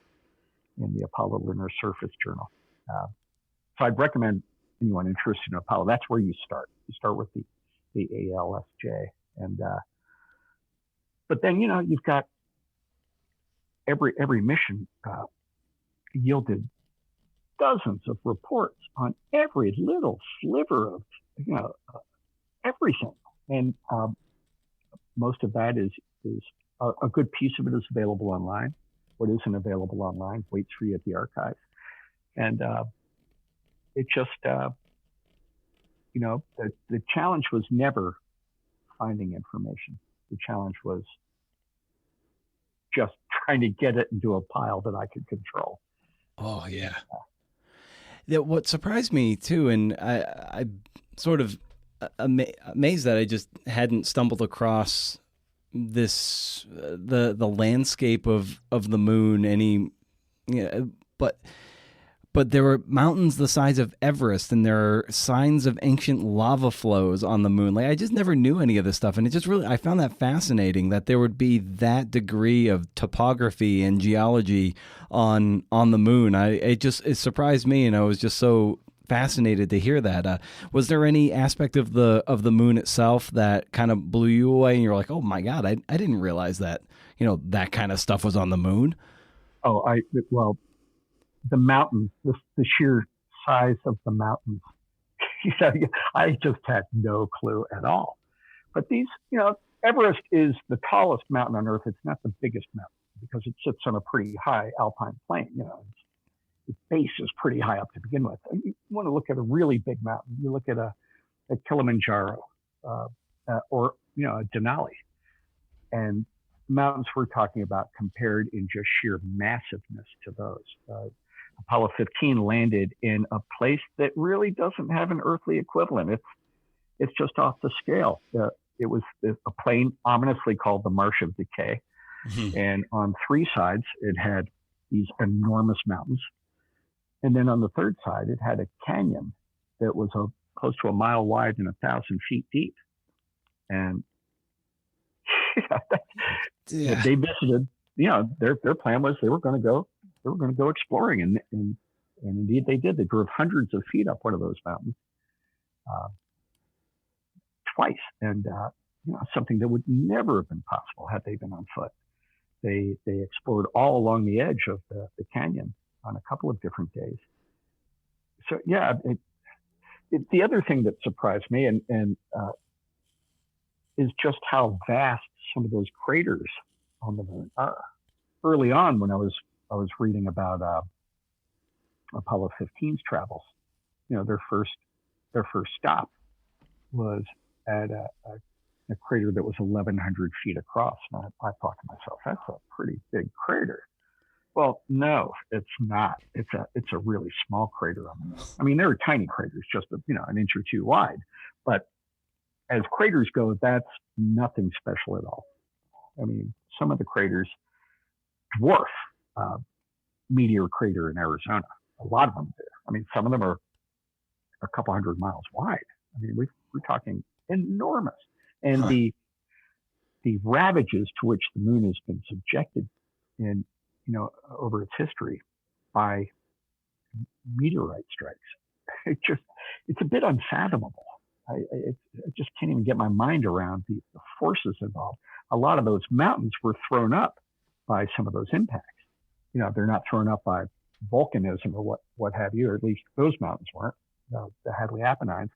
in the Apollo Lunar Surface Journal. So I'd recommend anyone interested in Apollo, that's where you start. You start with the ALSJ, and but then you've got every mission yielded dozens of reports on every little sliver of everything, and most of that is a good piece of it is available online. What isn't available online waits for you at the archive, and it just the challenge was never finding information. The challenge was just trying to get it into a pile that I could control. Oh yeah. What surprised me too, and I sort of amazed that I just hadn't stumbled across the landscape of the moon any but there were mountains the size of Everest, and there are signs of ancient lava flows on the moon. Like, I just never knew any of this stuff, and it just really, I found that fascinating that there would be that degree of topography and geology on the moon. It surprised me, and I was just so fascinated to hear that. Was there any aspect of the moon itself that kind of blew you away, and you're like, oh my God, I didn't realize that, that kind of stuff was on the moon? Well, the mountains, the sheer size of the mountains, I just had no clue at all. But these, Everest is the tallest mountain on Earth. It's not the biggest mountain because it sits on a pretty high alpine plain. Its base is pretty high up to begin with. And you want to look at a really big mountain. You look at a Kilimanjaro or a Denali, and mountains we're talking about compared in just sheer massiveness to those. Apollo 15 landed in a place that really doesn't have an earthly equivalent. It's just off the scale. It was a plain ominously called the Marsh of Decay. Mm-hmm. And on three sides, it had these enormous mountains. And then on the third side, it had a canyon that was close to a mile wide and 1,000 feet deep. And they visited, their plan was they were going to go exploring, and indeed they did. They drove hundreds of feet up one of those mountains twice, and something that would never have been possible had they been on foot. They explored all along the edge of the canyon on a couple of different days. So yeah, the other thing that surprised me and is just how vast some of those craters on the moon are. Early on, when I was reading about Apollo 15's travels, their first stop was at a crater that was 1,100 feet across. And I thought to myself, that's a pretty big crater. Well, no, it's not. It's a really small crater on the moon. I mean, there are tiny craters, just an inch or two wide, but as craters go, that's nothing special at all. I mean, some of the craters dwarf Meteor Crater in Arizona. A lot of them do. I mean, some of them are a couple hundred miles wide. I mean, we're talking enormous. And the ravages to which the moon has been subjected in, over its history by meteorite strikes, it's a bit unfathomable. I just can't even get my mind around the forces involved. A lot of those mountains were thrown up by some of those impacts. They're not thrown up by volcanism or what have you, or at least those mountains weren't, the Hadley Apennines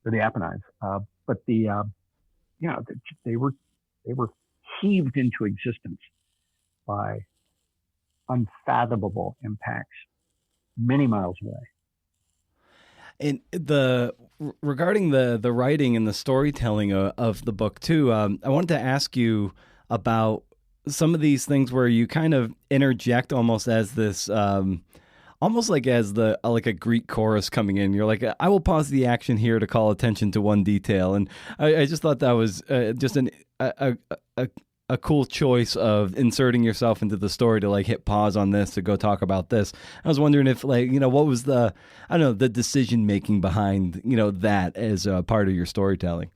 or the Apennines. But they were heaved into existence by unfathomable impacts many miles away. And regarding the writing and the storytelling of the book too, I wanted to ask you about some of these things where you kind of interject almost as this, almost like as like a Greek chorus coming in. You're like, I will pause the action here to call attention to one detail, and I just thought that was just a cool choice of inserting yourself into the story to like hit pause on this to go talk about this. I was wondering if what was the decision making behind, that as a part of your storytelling?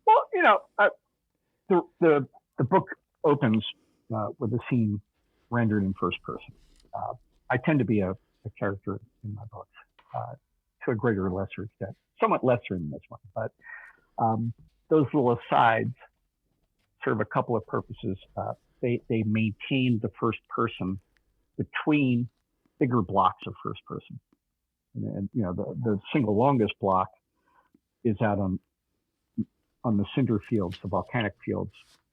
Well, the book opens with a scene rendered in first person. I tend to be a character in my books to a greater or lesser extent, somewhat lesser in this one, but those little asides serve a couple of purposes. They maintain the first person between bigger blocks of first person. And the single longest block is out on the cinder fields, the volcanic fields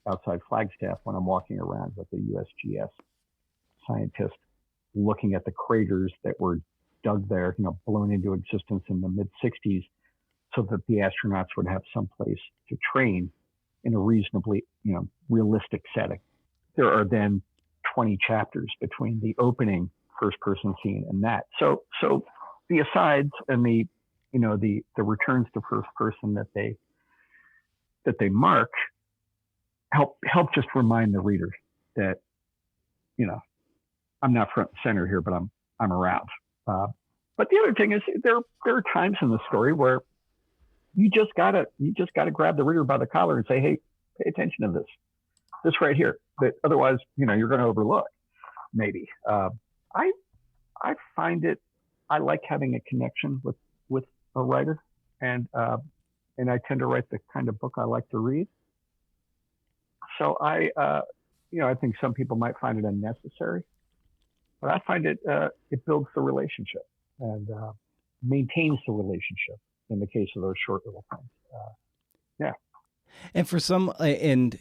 outside Flagstaff, when I'm walking around with the USGS scientist looking at the craters that were dug there, blown into existence in the mid-60s, so that the astronauts would have some place to train in a reasonably, realistic setting. There are then 20 chapters between the opening first-person scene and that. So the asides and the returns to first person that they mark help just remind the reader that, I'm not front and center here, but I'm around. But the other thing is there are times in the story where you just gotta grab the reader by the collar and say, hey, pay attention to this right here. But otherwise, you're going to overlook maybe. I find I like having a connection with a writer, and I tend to write the kind of book I like to read. So I think some people might find it unnecessary, but I find it builds the relationship and maintains the relationship in the case of those short little things. Yeah. And for some, and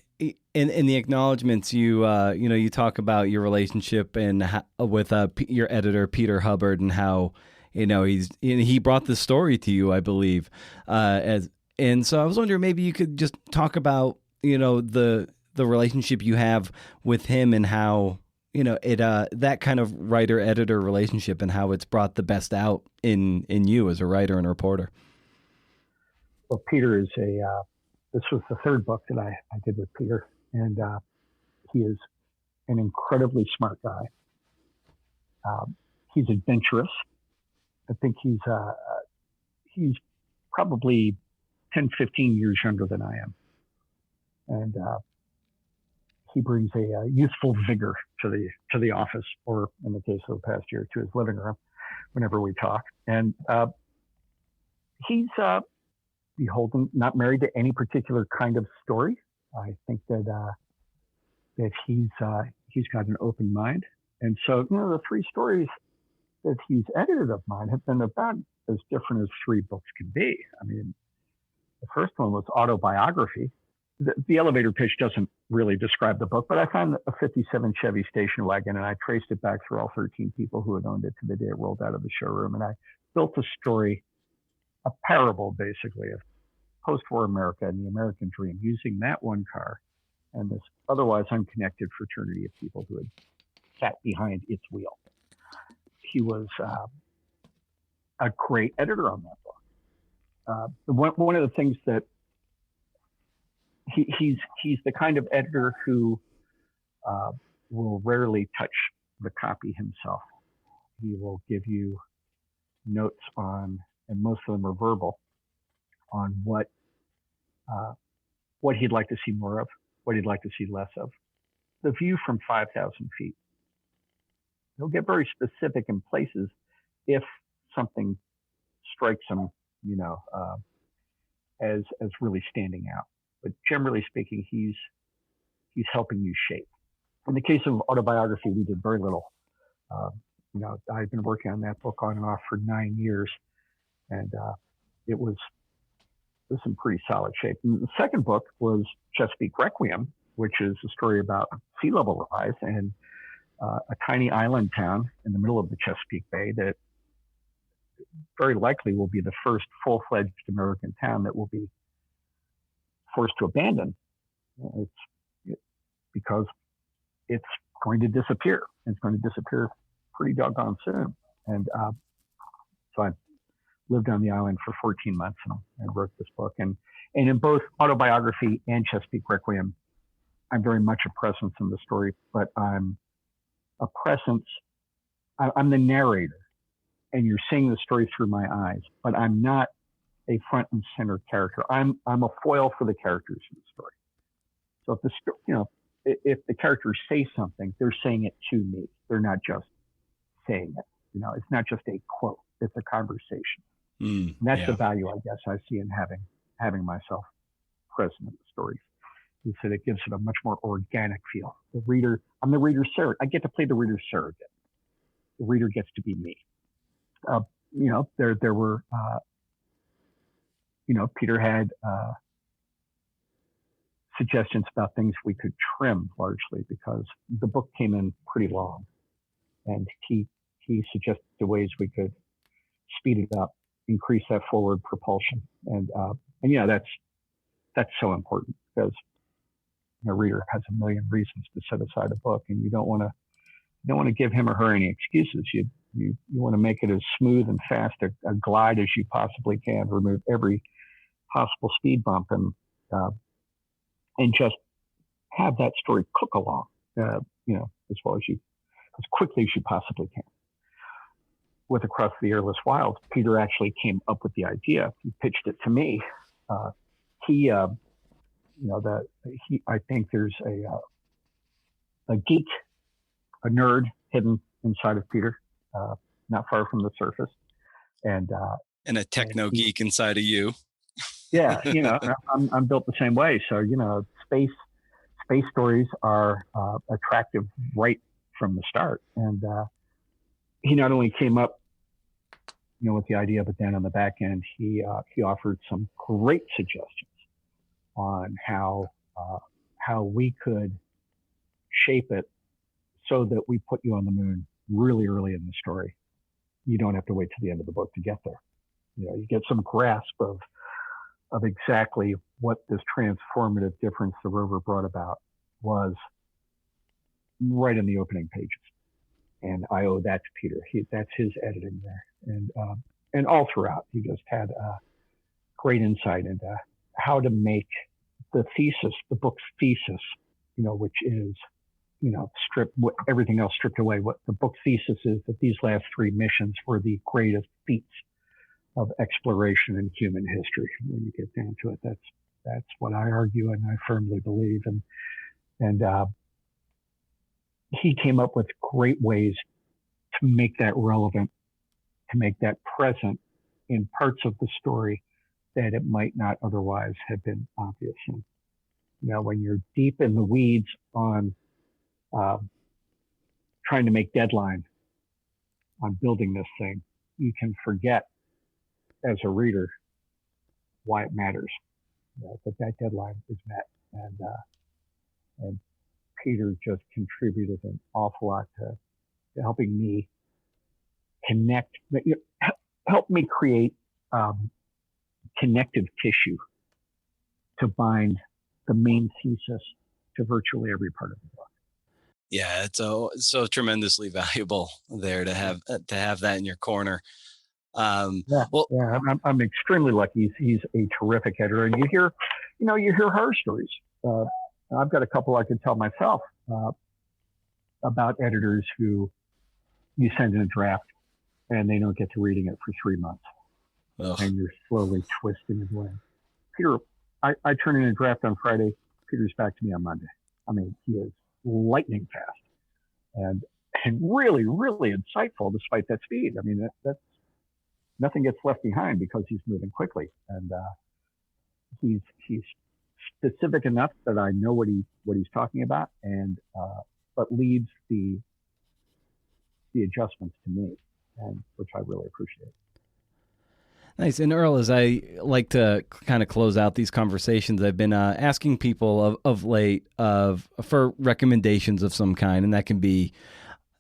in the acknowledgments, you talk about your relationship and with your editor Peter Hubbard, and how he brought the story to you, I believe, and so I was wondering, maybe you could just talk about the relationship you have with him, and how that kind of writer-editor relationship, and how it's brought the best out in you as a writer and a reporter. Well, Peter is this was the third book that I did with Peter, and he is an incredibly smart guy. He's adventurous. I think he's probably 10, 15 years younger than I am. And he brings a youthful vigor to the office, or in the case of the past year, to his living room whenever we talk. And he's beholden, not married to any particular kind of story. I think that he's got an open mind. And so, the three stories that he's edited of mine have been about as different as three books can be. I mean, the first one was autobiography. The elevator pitch doesn't really describe the book, but I found a 57 Chevy station wagon, and I traced it back through all 13 people who had owned it to the day it rolled out of the showroom. And I built a story, a parable, basically, of post-war America and the American dream, using that one car and this otherwise unconnected fraternity of people who had sat behind its wheel. He was a great editor on that book. One of the things that he's the kind of editor who will rarely touch the copy himself. He will give you notes on, and most of them are verbal, on what he'd like to see more of, what he'd like to see less of. The view from 5,000 feet. He'll get very specific in places if something strikes him, as really standing out. But generally speaking, he's helping you shape. In the case of autobiography, we did very little. I've been working on that book on and off for 9 years, and it was in pretty solid shape. And the second book was Chesapeake Requiem, which is a story about sea level rise and a tiny island town in the middle of the Chesapeake Bay that very likely will be the first full-fledged American town that will be forced to abandon. Because it's going to disappear. It's going to disappear pretty doggone soon. And so I lived on the island for 14 months and wrote this book. And in both autobiography and Chesapeake Requiem, I'm very much a presence in the story, but I'm a presence. I'm the narrator, and you're seeing the story through my eyes, but I'm not a front and center character. I'm a foil for the characters in the story. So if the characters say something, they're saying it to me. They're not just saying it. It's not just a quote. It's a conversation. And that's the value, I guess, I see in having myself present in the stories. Is that it gives it a much more organic feel. I'm the reader's surrogate. I get to play the reader's surrogate. The reader gets to be me. There were, Peter had suggestions about things we could trim largely because the book came in pretty long, and he suggested the ways we could speed it up, increase that forward propulsion, and that's so important because a reader has a million reasons to set aside a book, and you don't want to give him or her any excuses. You want to make it as smooth and fast a glide as you possibly can, remove every possible speed bump, and just have that story cook along, as well as you as quickly as you possibly can. With Across the Airless Wilds, Peter actually came up with the idea. He pitched it to me. I think there's a geek, a nerd hidden inside of Peter, not far from the surface, and a techno geek inside of you. Yeah, I'm built the same way. So space stories are attractive right from the start. And he not only came up, with the idea, but then on the back end, he offered some great suggestions on how we could shape it so that we put you on the moon really early in the story. You don't have to wait to the end of the book to get there. You get some grasp of exactly what this transformative difference the rover brought about was right in the opening pages. And I owe that to Peter. That's his editing there. And all throughout, he just had great insight into how to make the book's thesis, which is, everything else stripped away. What the book thesis is that these last 3 missions were the greatest feats of exploration in human history. When you get down to it, that's what I argue and I firmly believe. And he came up with great ways to make that relevant, to make that present in parts of the story that it might not otherwise have been obvious. And, when you're deep in the weeds on trying to make deadline on building this thing, you can forget as a reader why it matters, that deadline is met. And Peter just contributed an awful lot to helping me connect, help me create connective tissue to bind the main thesis to virtually every part of the book. Yeah, it's so tremendously valuable there to have that in your corner. I'm extremely lucky. He's a terrific editor, and you hear horror stories. I've got a couple I could tell myself about editors who you send in a draft and they don't get to reading it for 3 months. Ugh. And you're slowly twisting it away. Peter, I turn in a draft on Friday. Peter's back to me on Monday. I mean, he is lightning fast and really, really insightful despite that speed. I mean, that's nothing gets left behind because he's moving quickly. And he's specific enough that I know what he's talking about, and but leaves the adjustments to me, and which I really appreciate. Nice. And Earl, as I like to kind of close out these conversations, I've been asking people of late for recommendations of some kind, and that can be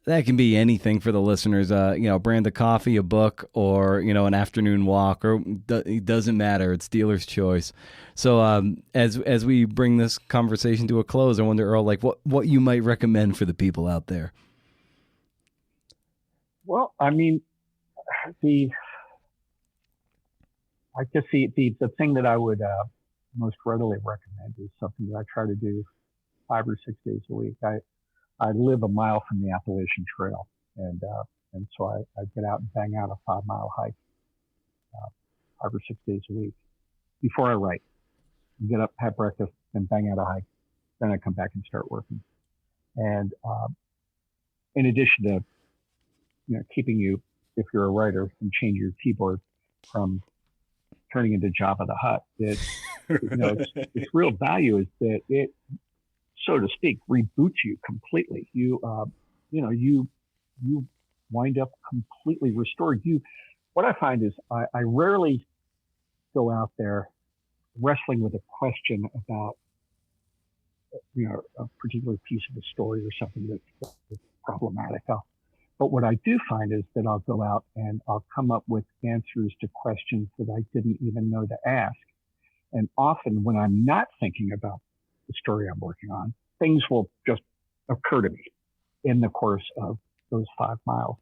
anything for the listeners. A brand of coffee, a book, or an afternoon walk, or it doesn't matter. It's dealer's choice. So as we bring this conversation to a close, I wonder, Earl, like what you might recommend for the people out there. Well, I mean, I guess the thing that I would most readily recommend is something that I try to do 5 or 6 days a week. I live a mile from the Appalachian Trail, and so I get out and bang out a 5-mile hike 5 or 6 days a week before I write. Get up, have breakfast, and bang out a hike. Then I come back and start working. And in addition to keeping you, if you're a writer, and change your keyboard from turning into Jabba the Hutt, its real value is that it, so to speak, reboots you completely. You wind up completely restored. What I find is I rarely go out there wrestling with a question about, a particular piece of the story or something that's problematic. But what I do find is that I'll go out and I'll come up with answers to questions that I didn't even know to ask. And often when I'm not thinking about the story I'm working on, things will just occur to me in the course of those 5 miles.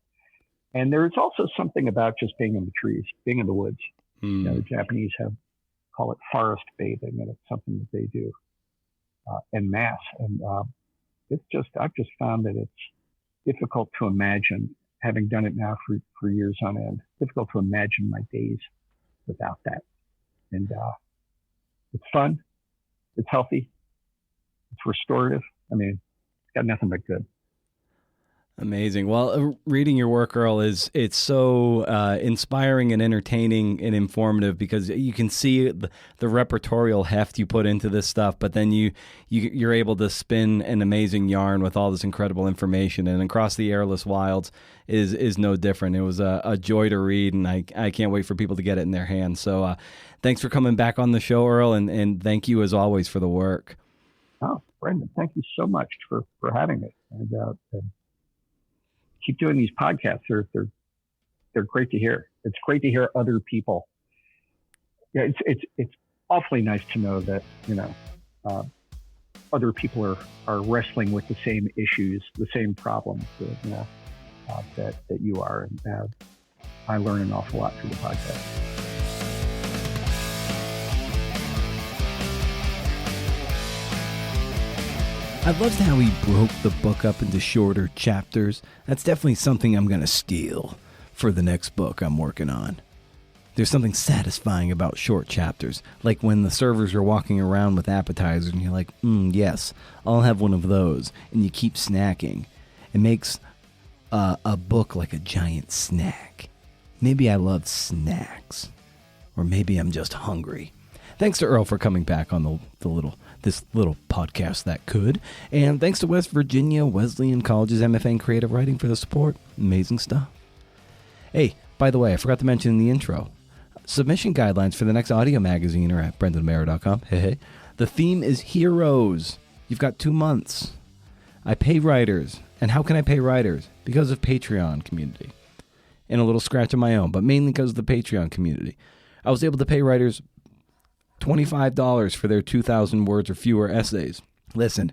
And there's also something about just being in the trees, being in the woods. The Japanese call it forest bathing, and it's something that they do en masse. And I've just found that difficult to imagine, having done it now for years on end, difficult to imagine my days without that. And it's fun, it's healthy, it's restorative. I mean, it's got nothing but good. Amazing. Well, reading your work, Earl, it's so inspiring and entertaining and informative, because you can see the repertorial heft you put into this stuff, but then you're able to spin an amazing yarn with all this incredible information. And Across the Airless Wilds is no different. It was a joy to read, and I can't wait for people to get it in their hands. So thanks for coming back on the show, Earl, and thank you as always for the work. Oh, Brendan, thank you so much for having me. And keep doing these podcasts. They're great to hear. It's great to hear other people. Yeah, it's awfully nice to know that, other people are wrestling with the same issues, the same problems that you are. And I learn an awful lot through the podcast. I loved how he broke the book up into shorter chapters. That's definitely something I'm going to steal for the next book I'm working on. There's something satisfying about short chapters, like when the servers are walking around with appetizers and you're like, yes, I'll have one of those, and you keep snacking. It makes a book like a giant snack. Maybe I love snacks, or maybe I'm just hungry. Thanks to Earl for coming back on this little podcast that could. And thanks to West Virginia Wesleyan College's MFA in Creative Writing for the support. Amazing stuff. Hey, by the way, I forgot to mention in the intro, submission guidelines for the next audio magazine are at brendanamara.com. Hey. The theme is heroes. You've got 2 months. I pay writers. And how can I pay writers? Because of Patreon community. And a little scratch of my own, but mainly because of the Patreon community. I was able to pay writers $25 for their 2,000 words or fewer essays. Listen,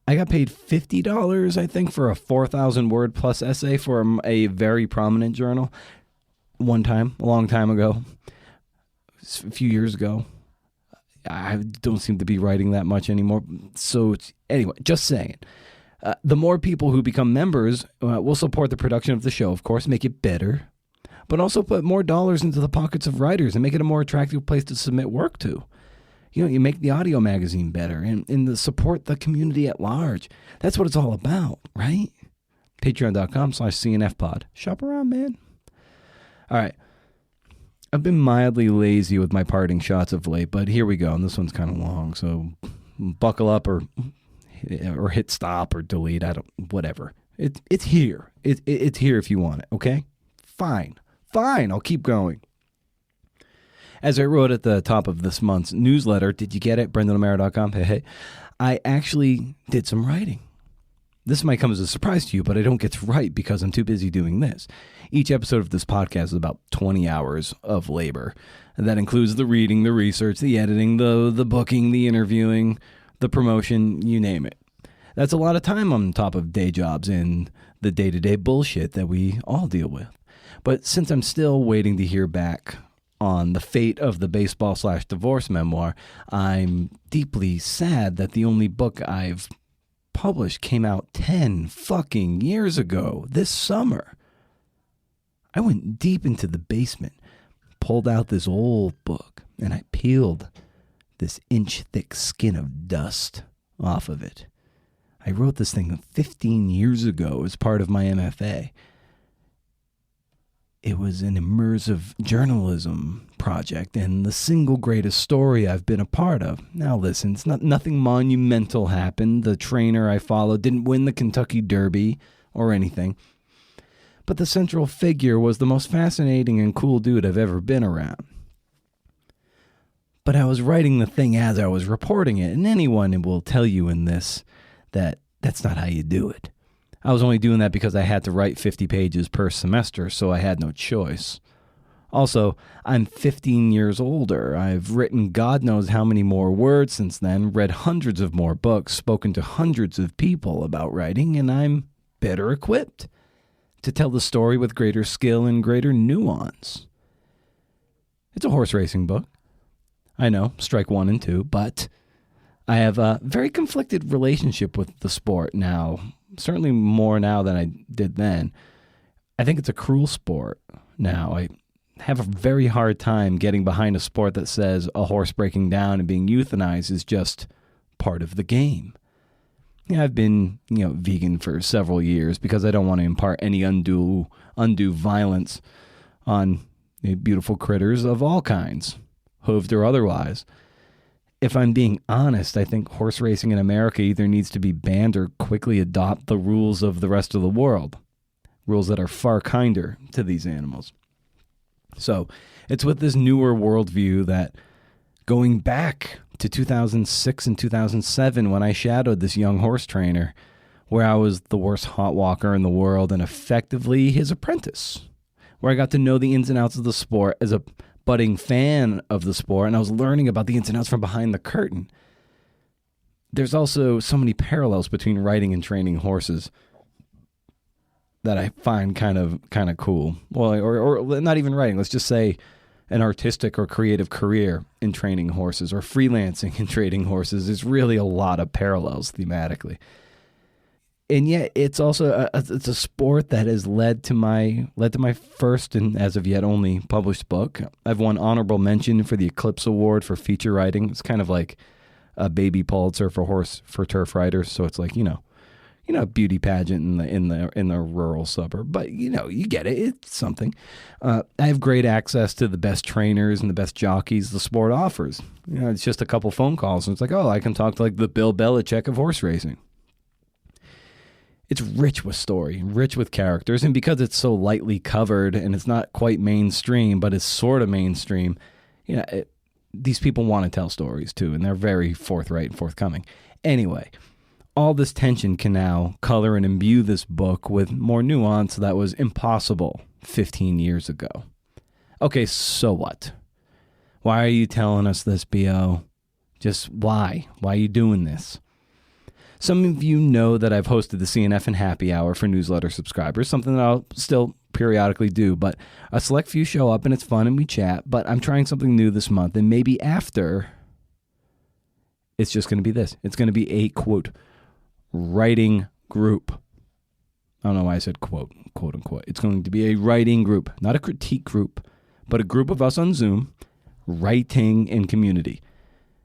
I got paid $50, I think, for a 4,000 word plus essay for a very prominent journal one time, a long time ago, a few years ago. I don't seem to be writing that much anymore. So anyway, just saying. The more people who become members will support the production of the show, of course, make it better, but also put more dollars into the pockets of writers and make it a more attractive place to submit work to. You make the audio magazine better and support the community at large. That's what it's all about, right? Patreon.com/CNFpod. Shop around, man. All right. I've been mildly lazy with my parting shots of late, but here we go. And this one's kind of long, so buckle up or hit stop or delete. Whatever. It's here. It's here if you want it, okay? Fine, I'll keep going. As I wrote at the top of this month's newsletter, did you get it? brendanamara.com. Hey. I actually did some writing. This might come as a surprise to you, but I don't get to write because I'm too busy doing this. Each episode of this podcast is about 20 hours of labor. And that includes the reading, the research, the editing, the booking, the interviewing, the promotion, you name it. That's a lot of time on top of day jobs and the day-to-day bullshit that we all deal with. But since I'm still waiting to hear back on the fate of the baseball/divorce memoir, I'm deeply sad that the only book I've published came out 10 fucking years ago, this summer. I went deep into the basement, pulled out this old book, and I peeled this inch-thick skin of dust off of it. I wrote this thing 15 years ago as part of my MFA. It was an immersive journalism project and the single greatest story I've been a part of. Now listen, it's nothing monumental happened. The trainer I followed didn't win the Kentucky Derby or anything. But the central figure was the most fascinating and cool dude I've ever been around. But I was writing the thing as I was reporting it, and anyone will tell you in this that that's not how you do it. I was only doing that because I had to write 50 pages per semester, so I had no choice. Also, I'm 15 years older. I've written God knows how many more words since then, read hundreds of more books, spoken to hundreds of people about writing, and I'm better equipped to tell the story with greater skill and greater nuance. It's a horse racing book. I know, strike 1 and 2, but I have a very conflicted relationship with the sport now. certainly more now than I did then. I think it's a cruel sport now. I have a very hard time getting behind a sport that says a horse breaking down and being euthanized is just part of the game. Yeah, I've been, vegan for several years because I don't want to impart any undue violence on beautiful critters of all kinds, hooved or otherwise. If I'm being honest, I think horse racing in America either needs to be banned or quickly adopt the rules of the rest of the world, rules that are far kinder to these animals. So it's with this newer worldview that going back to 2006 and 2007 when I shadowed this young horse trainer, where I was the worst hot walker in the world and effectively his apprentice, where I got to know the ins and outs of the sport as a budding fan of the sport, and I was learning about the ins and outs from behind the curtain. There's also so many parallels between riding and training horses that I find kind of cool. Well, or not even riding. Let's just say an artistic or creative career in training horses or freelancing in training horses. There's really a lot of parallels thematically. And yet it's also it's a sport that has led to my first and as of yet only published book. I've won honorable mention for the Eclipse Award for feature writing. It's kind of like a baby Pulitzer for turf riders. So it's like, a beauty pageant in the rural suburb, but you get it. It's something. I have great access to the best trainers and the best jockeys the sport offers. It's just a couple phone calls, and it's like, oh, I can talk to like the Bill Belichick of horse racing. It's rich with story, rich with characters, and because it's so lightly covered and it's not quite mainstream, but it's sort of mainstream, these people want to tell stories too, and they're very forthright and forthcoming. Anyway, all this tension can now color and imbue this book with more nuance that was impossible 15 years ago. Okay, so what? Why are you telling us this, B.O.? Just why? Why are you doing this? Some of you know that I've hosted the CNF and Happy Hour for newsletter subscribers, something that I'll still periodically do, but a select few show up and it's fun and we chat, but I'm trying something new this month, and maybe after, it's just going to be this. It's going to be a, quote, writing group. I don't know why I said quote unquote. It's going to be a writing group, not a critique group, but a group of us on Zoom, writing in community.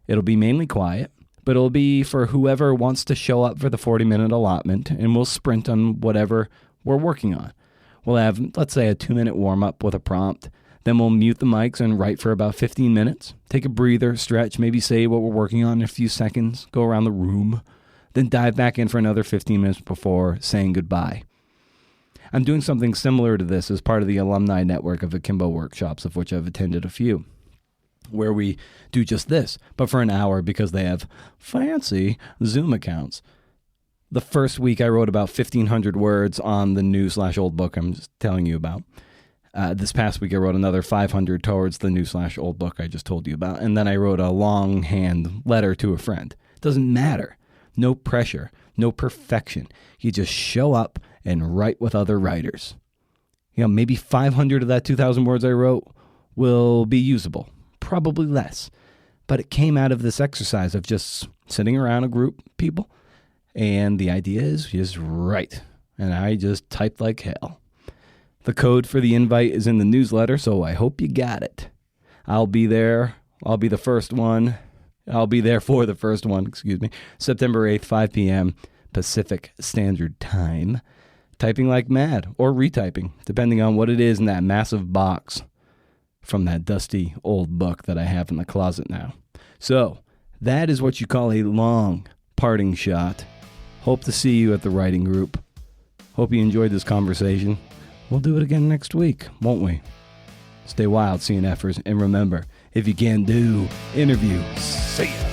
It'll be mainly quiet, but it'll be for whoever wants to show up for the 40-minute allotment, and we'll sprint on whatever we're working on. We'll have, let's say, a 2-minute warm-up with a prompt. Then we'll mute the mics and write for about 15 minutes. Take a breather, stretch, maybe say what we're working on in a few seconds, go around the room, then dive back in for another 15 minutes before saying goodbye. I'm doing something similar to this as part of the alumni network of Akimbo workshops, of which I've attended a few, where we do just this, but for an hour because they have fancy Zoom accounts. The first week I wrote about 1,500 words on the new/old book I'm just telling you about. This past week I wrote another 500 towards the new/old book I just told you about. And then I wrote a longhand letter to a friend. It doesn't matter. No pressure, no perfection. You just show up and write with other writers. Maybe 500 of that 2,000 words I wrote will be usable. Probably less. But it came out of this exercise of just sitting around a group of people. And the idea is just write. And I just typed like hell. The code for the invite is in the newsletter, so I hope you got it. I'll be there. I'll be the first one. I'll be there for the first one, September 8th, 5 p.m. Pacific Standard Time. Typing like mad, or retyping, depending on what it is in that massive box from that dusty old book that I have in the closet now. So, that is what you call a long parting shot. Hope to see you at the writing group. Hope you enjoyed this conversation. We'll do it again next week, won't we? Stay wild, CNFers, and remember, if you can do, interview. See ya.